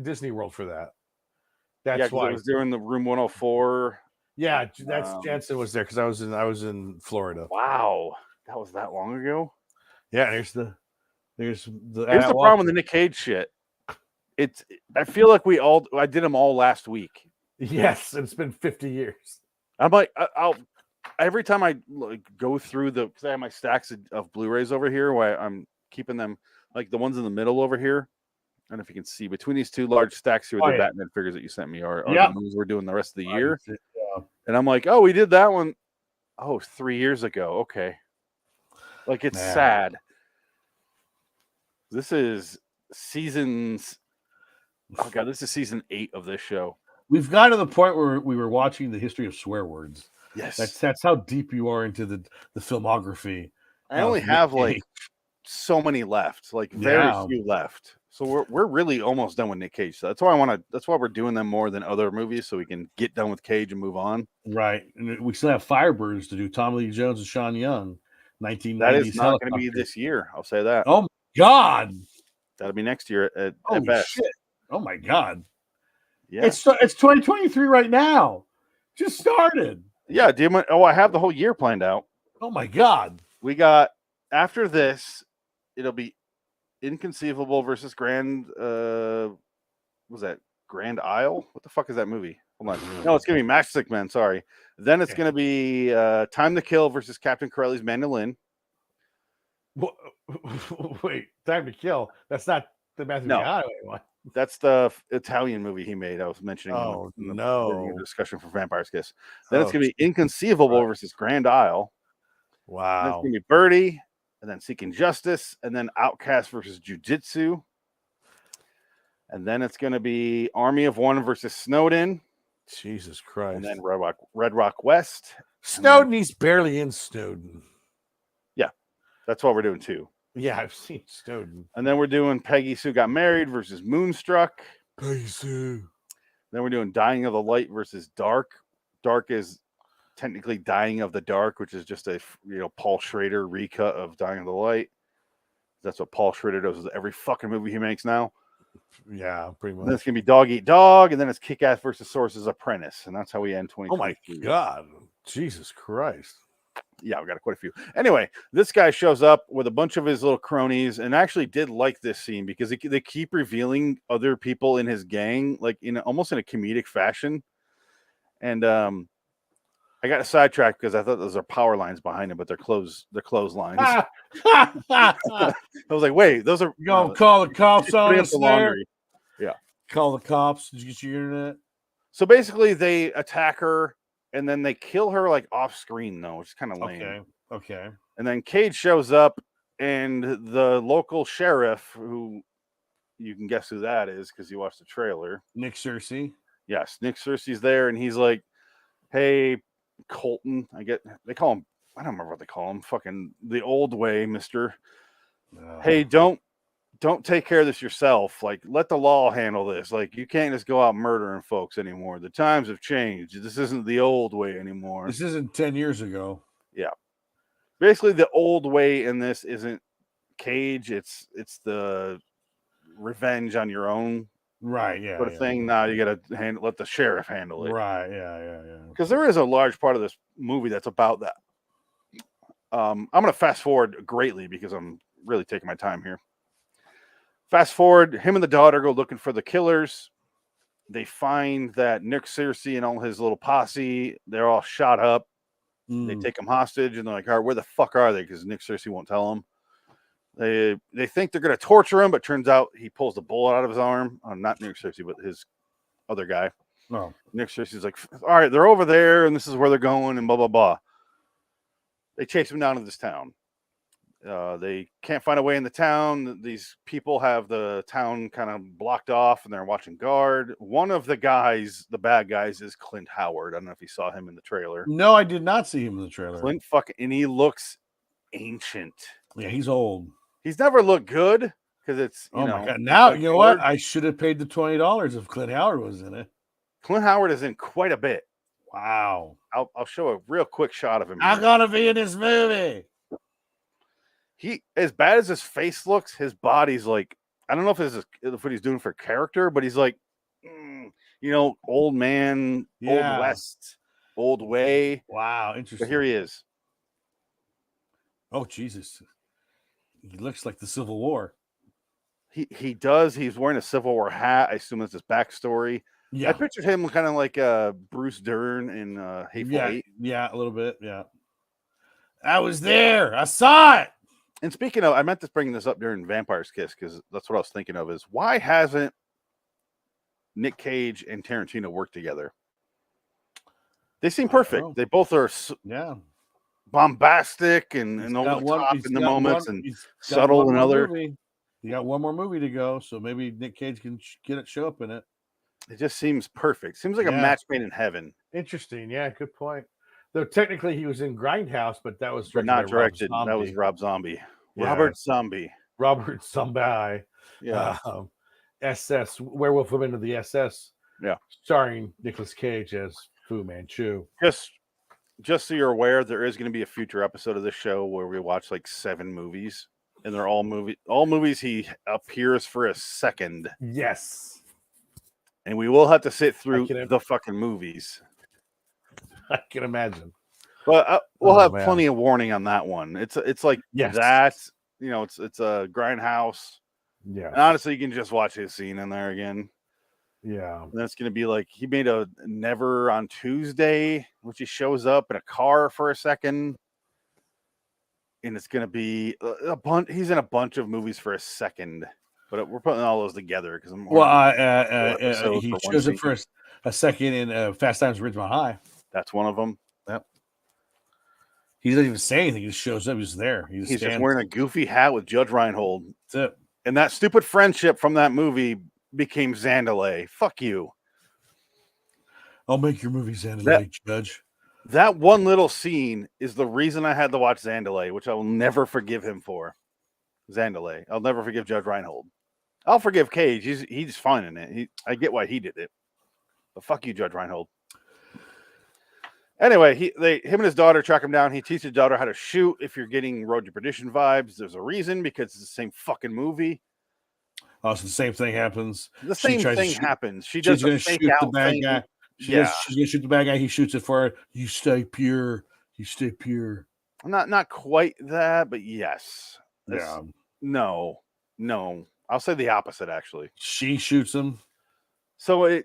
Disney World for that. That's Yeah, 'cause why. it was during the Room 104. Yeah, that's Um, Jansen was there because I was in Florida. Wow, that was that long ago. Yeah, there's the Here's the problem with the Nick Cage shit. I feel like I did them all last week. Yes, it's been 50 years. I'm like, I'll every time I go through because I have my stacks of Blu-rays over here, where I'm keeping them like the ones in the middle over here. I don't know if you can see between these two large stacks here, the Batman figures that you sent me are the movies we're doing the rest of the year. Yeah. And I'm like, oh, we did that one. Oh, 3 years ago. Okay. Like it's Man. sad. This is seasons. Oh god, this is season 8 of this show. We've got to the point where we were watching the history of swear words. Yes. That's how deep you are into the filmography. I only Nick have Cage. like so many left, like very Yeah. few left. So we're really almost done with Nick Cage. So that's why we're doing them more than other movies, so we can get done with Cage and move on. Right. And we still have Firebirds to do. Tommy Lee Jones and Sean Young. 1990s. That is not going to be helicopter. this year. I'll say that. Oh my God. That'll be next year at Holy best. shit. Oh my God. Yeah. It's 2023 right now. Just started. Yeah. I have the whole year planned out. Oh my God. We got after this, it'll be Inconceivable versus Grand. Was that Grand Isle? What the fuck is that movie? Hold on. No, it's gonna be Matchstick Men. Sorry. Then it's gonna be Time to Kill versus Captain Corelli's Mandolin. Wait, Time to Kill. That's not the Matthew No. McConaughey one. That's the Italian movie he made. I was mentioning. Oh, in the no. discussion for Vampire's Kiss. Then it's Oh, gonna be Inconceivable versus Grand Isle. Then Wow. it's gonna be Birdie, and then Seeking Justice, and then Outcast versus Jiu-Jitsu. And then it's going to be Army of One versus Snowden, Jesus Christ. and then Red Rock West. Snowden, he's barely in Snowden. That's what we're doing too. Yeah, I've seen Snowden. And then we're doing Peggy Sue Got Married versus Moonstruck. Peggy Sue. Then we're doing Dying of the Light versus Dark. Dark is technically Dying of the Dark, which is just a Paul Schrader recut of Dying of the Light. That's what Paul Schrader does with every fucking movie he makes now. Yeah, pretty And then it's much. gonna be Dog Eat Dog, and then it's Kick-Ass versus Source's Apprentice, and that's how we end 20. Oh my God, Jesus Christ! Yeah, we got quite a few. Anyway, this guy shows up with a bunch of his little cronies, and I actually did like this scene because they keep revealing other people in his gang, like almost in a comedic fashion. And I got sidetracked because I thought those are power lines behind him, but they're clotheslines. I was like, wait, those are You gonna call the cops on us there? Yeah. Call the cops. Did you get your internet? So basically, they attack her, and then they kill her like off screen, though, which is kind of lame. Okay. And then Cage shows up, and the local sheriff, who you can guess who that is because you watched the trailer. Nick Cersei. Yes, Nick Cersei's there, and he's like, "Hey, Colton, they call him. I don't remember what they call him. Fucking the old way, Mister. Hey, don't take care of this yourself. Like, let the law handle this. Like, you can't just go out murdering folks anymore. The times have changed. This isn't the old way anymore. This isn't 10 years ago. Yeah. Basically, the old way in this isn't Cage. It's the revenge on your own, right? Yeah, sort of thing. Now you got to let the sheriff handle it, right? Yeah. Because there is a large part of this movie that's about that. I'm going to fast forward greatly because I'm really taking my time here. Fast forward, him and the daughter go looking for the killers. They find that Nick Cersei and all his little posse, they're all shot up. They take him hostage, and they're like, all right, where the fuck are they? Because Nick Cersei won't tell them. They think they're going to torture him, but turns out he pulls the bullet out of his arm. Not Nick Cersei, but his other guy. Oh. Nick Cersei's like, all right, they're over there, and this is where they're going, and blah, blah, blah. They chase him down to this town. They can't find a way in the town. These people have the town kind of blocked off, and they're watching guard. One of the guys, the bad guys, is Clint Howard. I don't know if you saw him in the trailer. No, I did not see him in the trailer. Clint and he looks ancient. Yeah, he's old. He's never looked good because it's my God. Now you know what? I should have paid the $20 if Clint Howard was in it. Clint Howard is in quite a bit. Wow. I'll show a real quick shot of him. I'm gonna be in this movie. He, as bad as his face looks, his body's like, I don't know if what he's doing for character, but he's like, old man, old west, old way. Wow, interesting. But here he is. Oh Jesus, he looks like the Civil War. He does. He's wearing a Civil War hat. I assume that's his backstory. Yeah, I pictured him kind of like Bruce Dern in Hateful Eight. Yeah, a little bit. Yeah, I was there. I saw it. And speaking of, I meant to bring this up during Vampire's Kiss because that's what I was thinking of is why hasn't Nick Cage and Tarantino worked together? They seem perfect. They both are bombastic and over the top in the moments and subtle in other. You got one more movie to go, so maybe Nick Cage can show up in it. It just seems perfect. Seems like a match made in heaven. Interesting. Yeah, good point. Though technically he was in Grindhouse, but that was not directed. That was Rob Zombie. Yeah. Robert Zombie. Yeah. SS Werewolf Women of the SS. Yeah. Starring Nicolas Cage as Fu Manchu. Just so you're aware, there is going to be a future episode of this show where we watch like 7 movies, and they're all movies he appears for a second. Yes. And we will have to sit through the fucking movies. I can imagine. But we'll have plenty of warning on that one. It's like that. It's a Grindhouse. Yeah. And honestly, you can just watch his scene in there again. Yeah. And that's going to be like he made a Never on Tuesday, which he shows up in a car for a second. And it's going to be a bunch. He's in a bunch of movies for a second. But we're putting all those together because he shows up for a second in Fast Times at Ridgemont High. That's one of them. Yep. He doesn't even say anything. He just shows up. He's there. He's just wearing a goofy hat with Judge Reinhold. That's it. And that stupid friendship from that movie became Zandalay. Fuck you. I'll make your movie Zandalay, Judge. That one little scene is the reason I had to watch Zandalay, which I will never forgive him for. Zandalay. I'll never forgive Judge Reinhold. I'll forgive Cage. He's fine in it. I get why he did it. But fuck you, Judge Reinhold. Anyway, him and his daughter track him down. He teaches his daughter how to shoot. If you're getting Road to Perdition vibes, there's a reason, because it's the same fucking movie. Oh, so the same thing happens. The She same tries to thing shoot- happens. She's She's going gonna to fake shoot the out bad thing. guy. Yeah. She's gonna shoot the bad guy. He shoots it for her. You stay pure. You stay pure. Not quite that, but yes. Yeah. No. I'll say the opposite, actually. She shoots him. So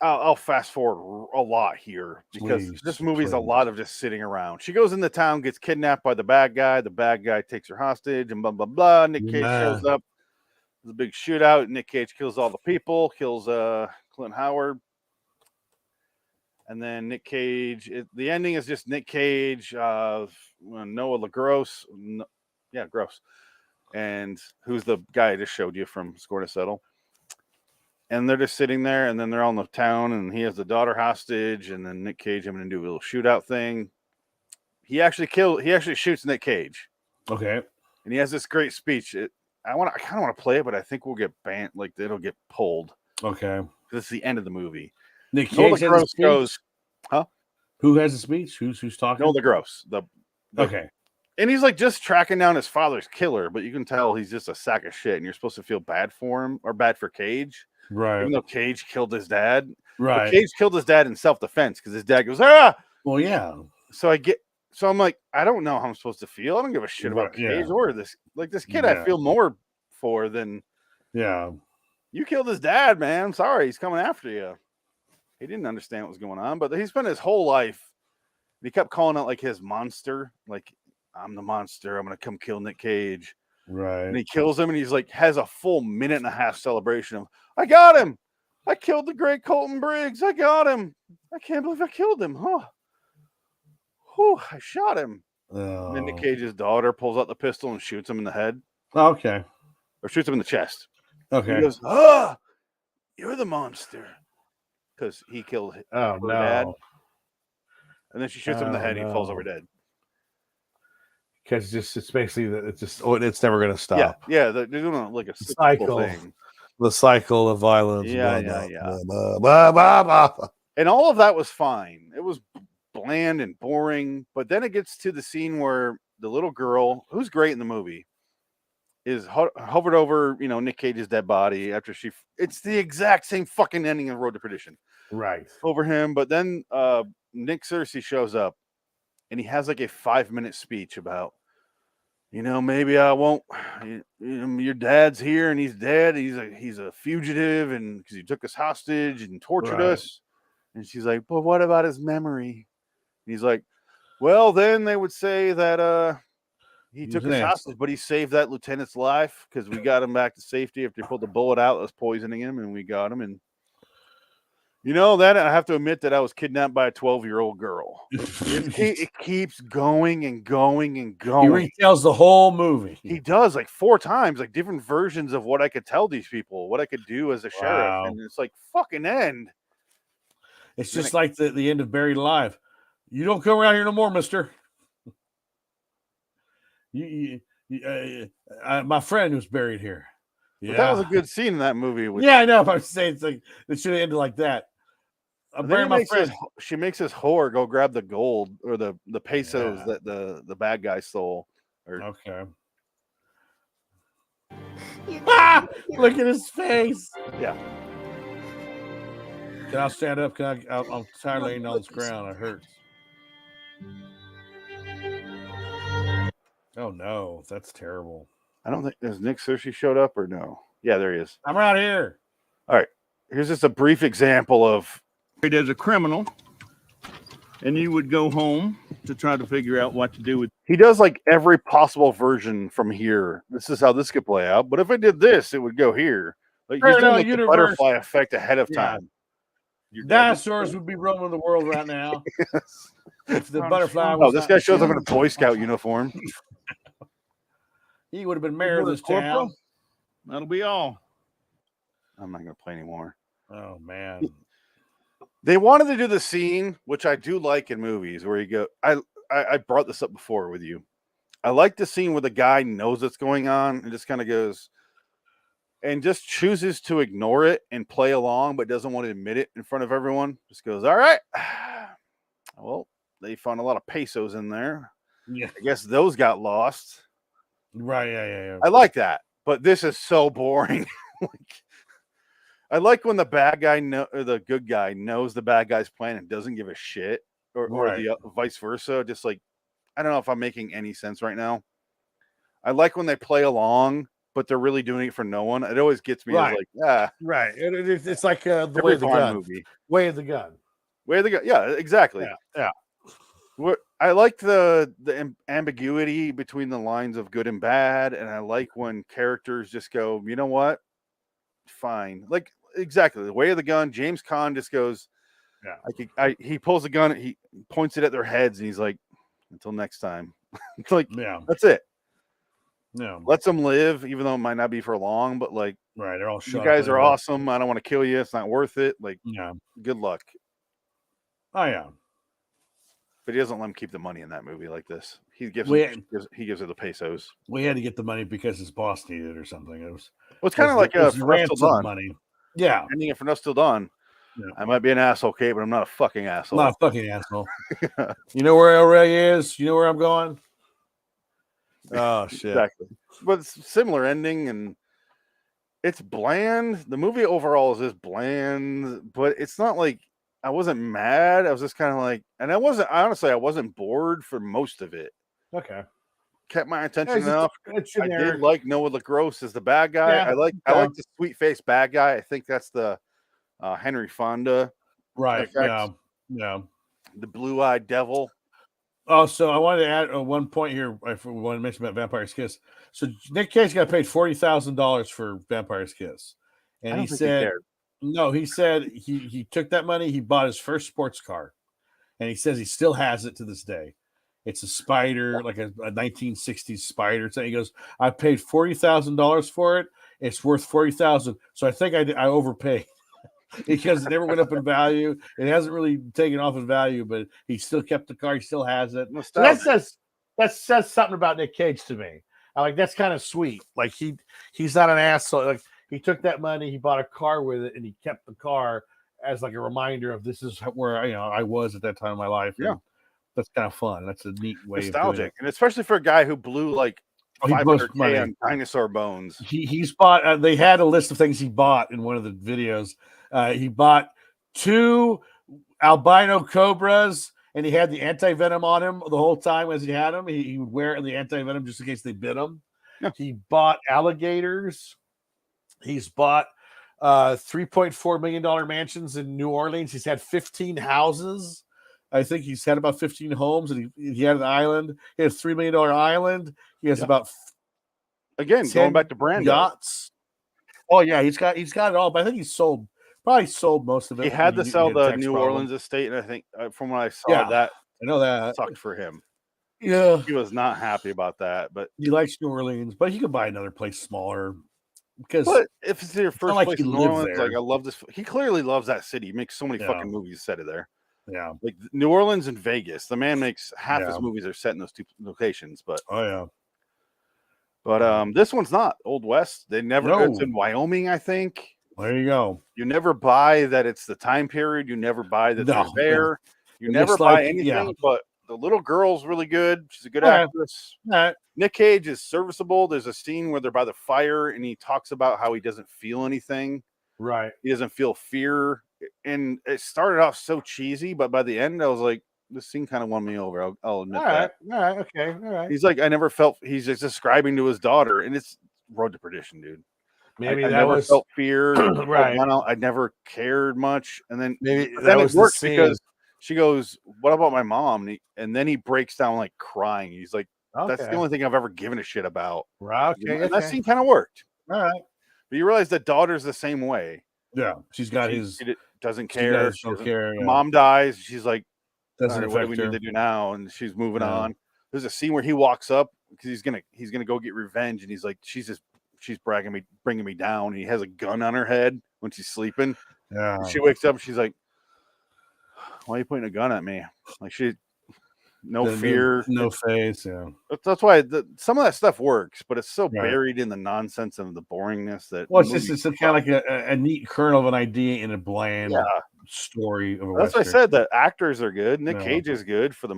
I'll fast forward a lot here, because Please, this movie's a please. lot of just sitting around. She goes into town, gets kidnapped by the bad guy. The bad guy takes her hostage, and blah blah blah. Nick Cage shows up. There's a big shootout. Nick Cage kills all the people. Kills Clint Howard. And then Nick Cage. The ending is just Nick Cage, Noah LaGrosse. Gross. And who's the guy I just showed you from Score to Settle? And they're just sitting there, and then they're on the town, and he has the daughter hostage, and then Nick Cage having to do a little shootout thing. He actually shoots Nick Cage. Okay. And he has this great speech. I kind of want to play it, but I think we'll get banned. Like, it'll get pulled. Okay. This is the end of the movie. Nick Noah Cage has a LaGrosse speech? goes, Who has a speech? Who's talking? Noah LaGrosse. Okay. And he's like just tracking down his father's killer, but you can tell he's just a sack of shit, and you're supposed to feel bad for him, or bad for Cage. Right. Even though Cage killed his dad. Right. But Cage killed his dad in self-defense, because his dad goes, ah! Well, yeah. So I'm like, I don't know how I'm supposed to feel. I don't give a shit about Right, Cage yeah. or this. Like, this kid, Yeah. I feel more for than Yeah. you killed his dad, man. I'm sorry. He's coming after you. He didn't understand what was going on, but he spent his whole life. He kept calling out like his monster, like, I'm the monster. I'm going to come kill Nick Cage. Right. And he kills him, and he's like, has a full 1.5 minute celebration of, I got him. I killed the great Colton Briggs. I got him. I can't believe I killed him. Huh. Whew, I shot him. Oh. And then Nick Cage's daughter pulls out the pistol and shoots him in the head, Okay. or shoots him in the chest. Okay. He goes, you're the monster. Because he killed Oh her dad. no! And then she shoots him in the head, and he falls over dead. Because it's basically that it's never going to stop. Yeah, they're doing like a Cycle. thing. The cycle of violence. Yeah, blah, yeah, blah, yeah. blah, blah, blah, blah, blah. And all of that was fine. It was bland and boring. But then it gets to the scene where the little girl, who's great in the movie, is hovered over, Nick Cage's dead body after it's the exact same fucking ending of Road to Perdition. Right. Over him. But then Nick Searcy shows up, and he has like a 5-minute speech about, maybe I won't. Your dad's here and he's dead. He's a fugitive, and because he took us hostage and tortured Right. us. And she's like, but what about his memory? And he's like, well, then they would say that he took was us an hostage, but he saved that lieutenant's life because we got him back to safety after he pulled the bullet out that was poisoning him, and we got him. And that I have to admit that I was kidnapped by a 12-year-old girl. It keeps going and going and He going. retells the whole movie. He does like 4 times, like different versions of what I could tell these people, what I could do as a Wow. sheriff. And it's like fucking end. It's Then just like the end of Buried Alive. You don't come around here no more, mister. My friend was buried here. But Yeah. that was a good scene in that movie. Yeah, I know. I'm saying it's like it should have ended like that. I'm And then burying my friend. she makes his whore go grab the gold or the pesos that the bad guy stole. Okay. Ah, look at his face. Yeah. Can I stand up? I'm tired of laying on this ground. It hurts. Oh no, that's terrible. I don't think has Nick Searcy showed up or no. Yeah, there he is. I'm right here. All right. Here's just a brief example of as a criminal, and you would go home to try to figure out what to do with. he does like every possible version from here. This is how this could play out. But if I did this, it would go here. Like he's doing Parallel like the universe. butterfly effect ahead of Yeah. time. Dinosaurs would be roaming the world right now. If the butterfly Oh, was this not- guy shows up in a Boy Scout uniform. he would have been mayor of this Corporal? town. That'll be all. I'm not going to play anymore. Oh man. They wanted to do the scene, which I do like in movies, where you go. I brought this up before with you. I like the scene where the guy knows what's going on and just kind of goes and just chooses to ignore it and play along, but doesn't want to admit it in front of everyone. Just goes, all right, Well, they found a lot of pesos in there. Yeah. I guess those got lost. Right. Yeah. I like that, but this is so boring. Like, I like when the bad guy or the good guy knows the bad guy's plan and doesn't give a shit, or Right. the vice versa. Just like, I don't know if I'm making any sense right now. I like when they play along, but they're really doing it for no one. It always gets me. Right. It's like, Right. It's like the every way of the Bond gun. movie. Way of the gun. Way the guy. Yeah, exactly. Yeah. What I like the ambiguity between the lines of good and bad, and I like when characters just go, you know what, fine. Like exactly the way of the gun. James Caan just goes, Yeah. He pulls a gun, he points it at their heads, and he's like, until next time. It's like, Yeah. that's it. No. Lets them live, even though it might not be for long. But like, Right. They're all you shot. guys are awesome. I don't want to kill you. It's not worth it. Like, Yeah. good luck. Oh yeah. But he doesn't let him keep the money in that movie like this. He gives he gives her the pesos. We had to get the money because his boss needed it or something. It was. Well, it's kind of like it was For Dusk Till ransom Dawn. money. Yeah. Ending it For Dusk Till Dawn. Yeah. I might be an asshole, Kate, but I'm not a fucking asshole. Not a fucking asshole. You know where El Rey is? You know where I'm going? Oh shit. Exactly. But it's a similar ending, and it's bland. The movie overall is just bland, but it's not like I wasn't mad. I was just kind of like, and I wasn't bored for most of it. Okay. Kept my attention it's enough. It's I did like Noah LaGrosse as the bad guy. Yeah, I like the sweet face bad guy. I think that's the Henry Fonda. Right. effect. Yeah. The blue-eyed devil. Oh, so I wanted to add one point here. I want to mention about Vampire's Kiss. So Nick Cage got paid $40,000 for Vampire's Kiss, and he said, "No." He said he took that money. He bought his first sports car, and he says he still has it to this day. It's a Spider, like a 1960s Spider. So he goes, "I paid $40,000 for it. It's worth $40,000. So I think I overpaid." Because it never went up in value. It hasn't really taken off in value, but he still kept the car. He still has it. So that says something about Nick Cage to me. I like that's kind of sweet. Like he's not an asshole. Like he took that money, he bought a car with it, and he kept the car as like a reminder of this is where I was at that time of my life. Yeah, and that's kind of fun. That's a neat way. Nostalgic, and especially for a guy who blew like $500K on dinosaur bones. He's bought. They had a list of things he bought in one of the videos. He bought 2 albino cobras, and he had the anti-venom on him the whole time as he had them. He would wear the anti-venom just in case they bit him. Yeah. He bought alligators. He's bought $3.4 million mansions in New Orleans. He's had 15 houses. I think he's had about 15 homes, and he had an island. He has $3 million island. He has about going back to Brando yachts. Oh yeah, he's got it all. But I think he's probably sold most of it. He had to sell the New Orleans estate, and I think from what I saw, that I know that sucked for him. Yeah, he was not happy about that. But he likes New Orleans, but he could buy another place smaller. Because if it's your first place in New Orleans, like I love this. He clearly loves that city. He makes so many fucking movies set it there. Yeah, like New Orleans and Vegas. The man makes half his movies are set in those 2 locations. But this one's not Old West. They never. It's in Wyoming, I think. There you go. You never buy that it's the time period. You never buy that they're there. You never buy anything. But the little girl's really good. She's a good actress. Nick Cage is serviceable. There's a scene where they're by the fire, and he talks about how he doesn't feel anything. Right. He doesn't feel fear. And it started off so cheesy, but by the end, I was like, this scene kind of won me over. I'll admit that. All right. Okay. All right. He's like, I never felt. He's just describing to his daughter, and it's Road to Perdition, dude. Maybe I that never was felt fear. Right. I never cared much, and then maybe then it worked because she goes, "What about my mom?" And then he breaks down like crying. He's like, "That's the only thing I've ever given a shit about." Right. Okay. And that scene kind of worked. All right. But you realize that daughter's the same way. Yeah, she's got his. She doesn't care. She doesn't care. Yeah. Mom dies. She's like, doesn't right, what do we need to do now? And she's moving on. There's a scene where he walks up because he's gonna go get revenge, and he's like, she's bringing me down. And he has a gun on her head when she's sleeping. Yeah. She wakes up. And she's like, "Why are you pointing a gun at me?" Like fear, no face. Yeah, that's why some of that stuff works, but it's so buried in the nonsense and the boringness that. Well, it's kind of like a neat kernel of an idea in a bland story of a That's what I Western. said. The actors are good. Nick No. Cage is good for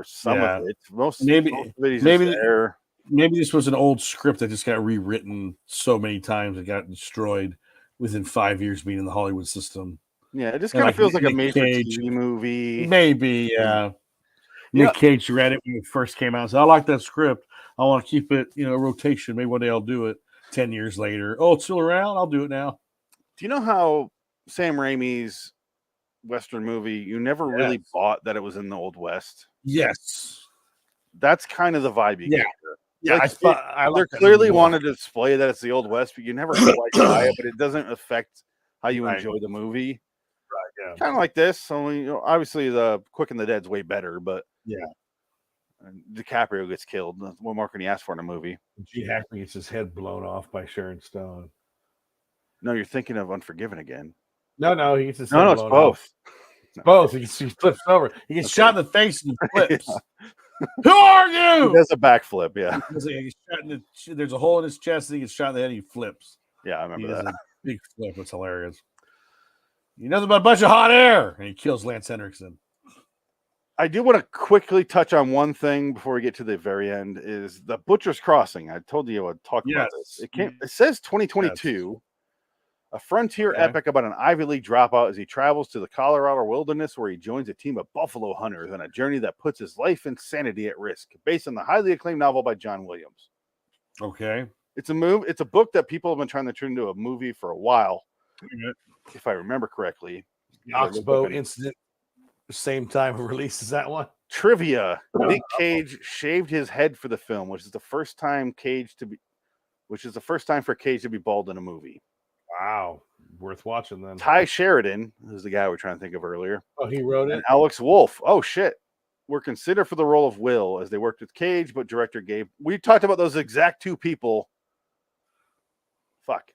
some Yeah. of it. Most Maybe- most of it he's maybe- just there. Maybe this was an old script that just got rewritten so many times it got destroyed within 5 years being in the Hollywood system. Yeah, it just And kind of like feels like a Nick made Cage. for TV movie. Maybe, yeah. Yeah. Nick Cage read it when it first came out. So I like that script. I want to keep it, rotation. Maybe one day I'll do it. 10 years later, oh, it's still around. I'll do it now. Do you know how Sam Raimi's Western movie, you never really Yes. bought that it was in the Old West? Yes. That's kind of the vibe you Yeah. get. Yeah, Like, I thought I They like that clearly movie more. wanted to display that it's the Old West, but you never quite buy it. But it doesn't affect how you Right. enjoy the movie. Yeah. Kind of like this. Only obviously the Quick and the Dead's way better, but Yeah. DiCaprio gets killed. What more can he ask for in a movie? Gene Hackman gets his head blown off by Sharon Stone. No, you're thinking of Unforgiven again. No, he gets his head No, it's blown both. off. It's both. He flips over. He gets shot in the face and he flips. Who are you? He does a backflip. Yeah, He gets shot in there's a hole in his chest and he gets shot in the head and he flips. yeah, I He remember does that. a big flip. It's hilarious. You nothing but a bunch of hot air. And he kills Lance Henriksen. I do want to quickly touch on one thing before we get to the very end. Is the Butcher's Crossing? I told you I would talk about this. It says 2022. A frontier Okay. epic about an Ivy League dropout as he travels to the Colorado wilderness where he joins a team of buffalo hunters on a journey that puts his life and sanity at risk, based on the highly acclaimed novel by John Williams. Okay. It's a book that people have been trying to turn into a movie for a while, if I remember correctly. The Oxbow incident, same time of release as that one. Trivia: Nick Cage shaved his head for the film, which is the first time for Cage to be bald in a movie. Wow, worth watching then. Ty Sheridan, who's the guy we were trying to think of earlier, Oh, he wrote it. and Alex Wolff. Oh shit, were considered for the role of Will as they worked with Cage, but director gave. We talked about those exact two people. Fuck.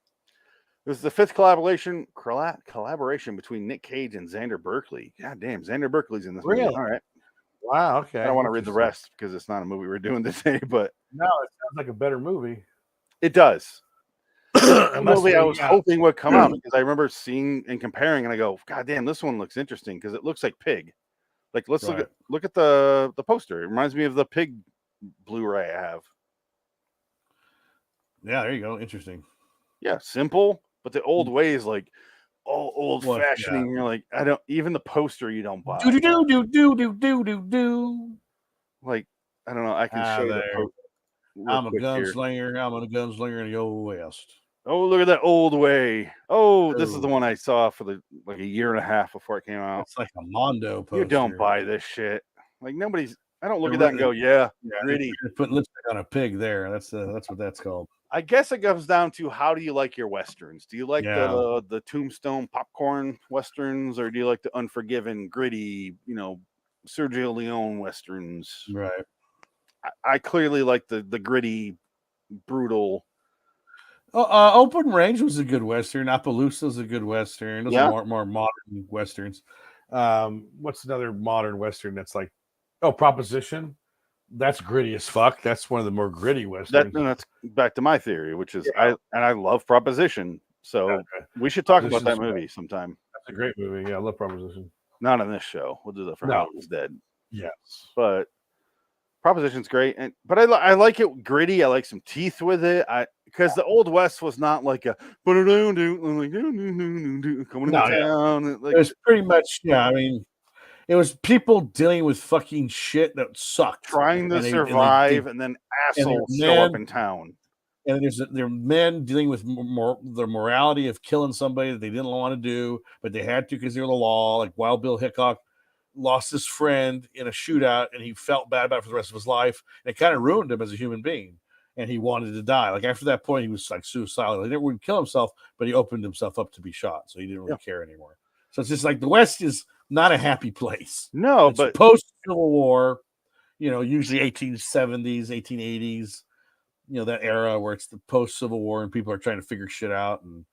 This is the fifth collaboration between Nick Cage and Xander Berkeley. God damn, Xander Berkeley's in this movie. Really? All right. Wow. Okay. I don't want to read the Interesting. rest because it's not a movie we're doing today, but No, it sounds like a better movie. it does. The Unless movie we- I was yeah. hoping would come out because I remember seeing and comparing, and I go, God damn, this one looks interesting because it looks like Pig. Like, let's Right. look at the poster. It reminds me of the Pig Blu-ray I have. Yeah, there you go. Interesting. Yeah, simple, but the old way is like all old Well, fashioned. yeah. And you're like, I don't even the poster you don't buy. Do do do do do do do do do. Like, I don't know. I can Ah, show you the there. poster. real I'm a quick here. gunslinger. I'm a gunslinger in the old west. Oh, look at that old way. Oh, this is the Oh. one I saw for like a year and a half before it came out. It's like a Mondo poster. You don't buy this shit. Like nobody's. I don't look They're at that and go, yeah, Yeah, gritty. they're putting lipstick on a pig there. That's what that's called. I guess it comes down to how do you like your westerns? Do you like Yeah. the Tombstone popcorn westerns, or do you like the Unforgiven, gritty, Sergio Leone westerns? Right. I clearly like the gritty, brutal. Open Range was a good western. Appaloosa's a good western. Those Yeah. are more modern westerns. What's another modern western that's like, Proposition? That's gritty as fuck. That's one of the more gritty westerns. That's back to my theory, which is I love Proposition. So Okay. we should talk about that Proposition's movie sometime. That's a great movie. Yeah, I love Proposition. Not on this show. We'll do that for No. Howard's Dead. Yes. But Proposition's great, but I like it gritty. I like some teeth with it. Because the Old West was not like a coming into No, yeah. town. Like, It was pretty much, yeah. I mean, it was people dealing with fucking shit that sucked, trying to And they survive, did- and then they're assholes show up men- in town. and there are men dealing with the morality of killing somebody that they didn't want to do, but they had to because they were the law. Like Wild Bill Hickok lost his friend in a shootout, and he felt bad about it for the rest of his life. And it kind of ruined him as a human being, and he wanted to die. Like after that point, he was like suicidal. He didn't kill himself, but he opened himself up to be shot, so he didn't really care anymore. So it's just like the West is not a happy place. No, It's but post Civil War, usually 1870s, 1880s, that era where it's the post Civil War and people are trying to figure shit out. And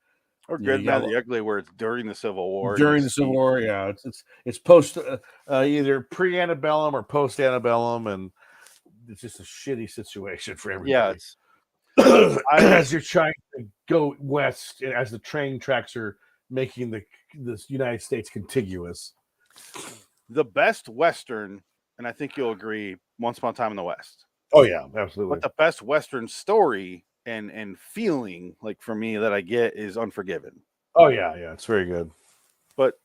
or you Good, got Bad, the Ugly, where it's during the Civil War. during the Civil War, yeah, it's post either Pre antebellum or post antebellum, and it's just a shitty situation for everybody. Yeah, as you're trying to go west, as the train tracks are making this United States contiguous. The best Western, and I think you'll agree, Once Upon a Time in the West. Oh yeah, absolutely. But the best Western story and feeling, like for me, that I get is Unforgiven. Oh yeah, it's very good. But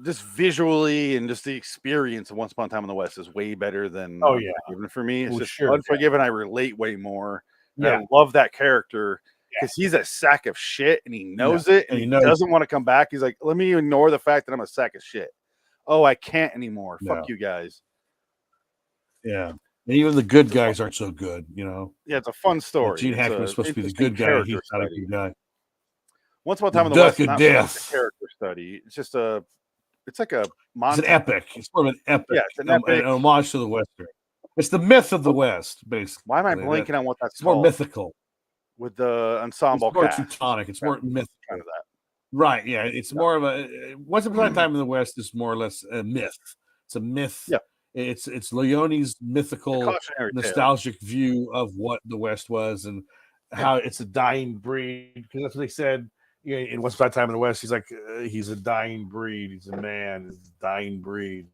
just visually and just the experience of Once Upon a Time in the West is way better than Unforgiven for me. It's Well, just sure, Unforgiven. I relate way more. Yeah. I love that character because he's a sack of shit and he knows it and he doesn't want to come back. He's like, let me ignore the fact that I'm a sack of shit. Oh, I can't anymore. Fuck you guys. Yeah. And even the good guys aren't so good, you know. Yeah, it's a fun story. Gene Hackman was supposed to be the good guy. He's not a good guy. Once Upon a Time in the West, not so much a character study. It's just it's like a monster. It's an epic. It's sort of an epic. Yeah, it's an epic. An homage to the Western. It's the myth of the West, basically. Why am I blanking on what that's called? More mythical. With the ensemble it's more cast. Teutonic. It's more mythical. Kind of that. Right, yeah. It's more of a Once Upon a Time in the West is more or less a myth. It's a myth. Yeah. It's Leone's mythical, nostalgic view of what the West was and how it's a dying breed. Because that's what they said in Once Upon a Time in the West. He's like, he's a dying breed. He's a man. He's a dying breed.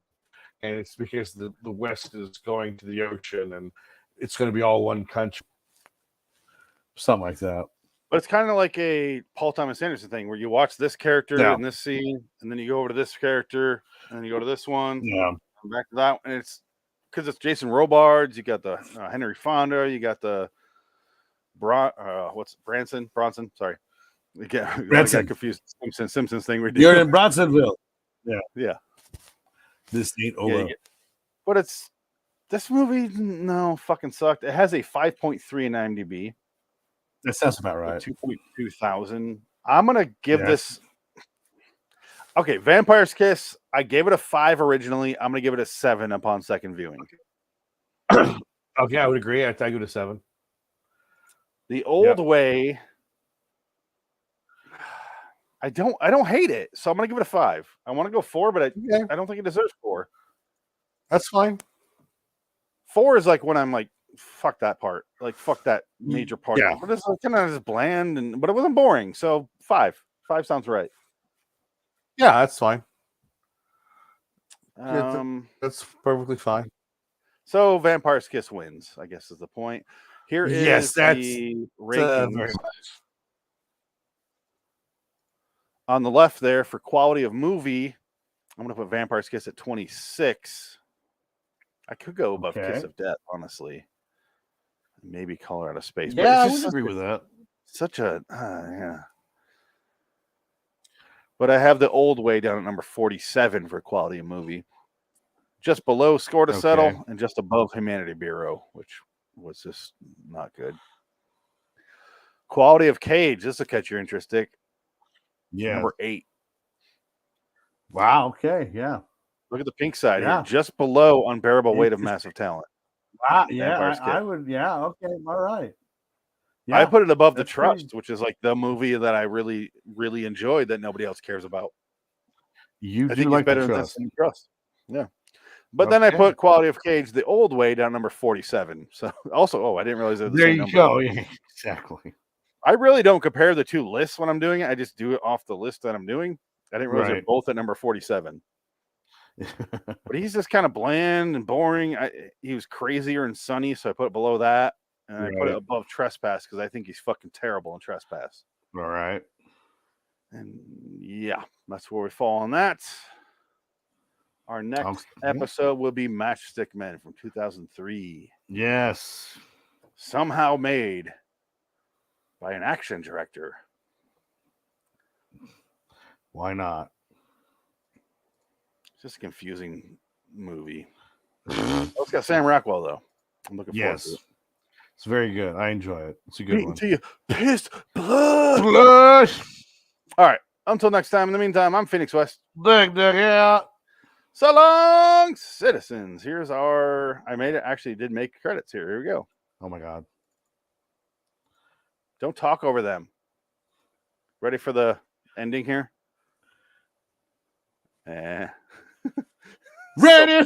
And it's because the West is going to the ocean and it's going to be all one country. Something like that. But it's kind of like a Paul Thomas Anderson thing where you watch this character in this scene, and then you go over to this character, and then you go to this one, back to that one. And it's because it's Jason Robards. You got the Henry Fonda. You got the Bronson? Sorry, I got confused. Simpsons thing. You're in Bronsonville. Yeah. This ain't over. But it's this movie. No, fucking sucked. It has a 5.3 in IMDb. That sounds about right. 2.2 thousand. I'm gonna give this. Okay, Vampire's Kiss. I gave it a 5 originally. I'm gonna give it a 7 upon second viewing. Okay, I would agree. I'd give it a 7. The Old Way. I don't hate it, so I'm gonna give it a 5. I want to go 4, but I don't think it deserves 4. That's fine. 4 is like when I'm like, fuck that part, like fuck that major part. Yeah. But it's kind of just bland, but it wasn't boring. So 5 sounds right. Yeah, that's fine. That's perfectly fine. So Vampire's Kiss wins, I guess is the point. Here is the rankings. On the left there for quality of movie, I'm gonna put Vampire's Kiss at 26. I could go above Kiss of Death, honestly. Maybe Color Out of Space. Yeah, I would agree with that. Such a yeah. But I have The Old Way down at number 47 for quality of movie. Just below Score to Settle and just above Humanity Bureau, which was just not good. Quality of Cage. This will catch your interest, Dick. Yeah. Number 8. Wow. Okay. Yeah. Look at the pink side here. Just below Unbearable Weight of Massive Talent. Wow. Yeah. I would. Yeah. Okay. All right. Yeah, I put it above The Trust, which is like the movie that I really, really enjoyed that nobody else cares about. I think it's better than this than Trust. Yeah. But then I put Quality of Cage, The Old Way, down number 47. So also, I didn't realize that. There you go. Yeah, exactly. I really don't compare the two lists when I'm doing it. I just do it off the list that I'm doing. I didn't realize they're both at number 47. But he's just kind of bland and boring. He was crazier in Sunny, so I put it below that. And I put it above Trespass because I think he's fucking terrible in Trespass. All right. And yeah, that's where we fall on that. Our next episode will be Matchstick Men from 2003. Yes. Somehow made by an action director. Why not? It's just a confusing movie. It's got Sam Rockwell, though. I'm looking forward to it. It's very good. I enjoy it. It's a good one. To you, pissed blood. All right. Until next time. In the meantime, I'm Phoenix West. So long, citizens. Here's our. I made it. Actually, did make credits here. Here we go. Oh my God. Don't talk over them. Ready for the ending here? Ready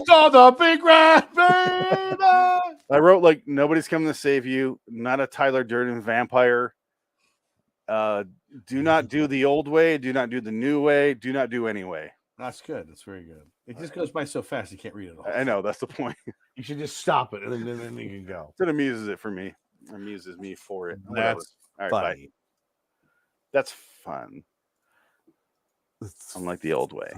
for the big ride, baby. I wrote like nobody's coming to save you. Not a Tyler Durden vampire. Do not do the old way. Do not do the new way. Do not do any way. That's good. That's very good. It just goes by so fast you can't read it all. I know that's the point. You should just stop it, and then you can go. It amuses it for me. Amuses me for it. Whatever. That's All right, bye. funny. That's fun. Unlike the old way.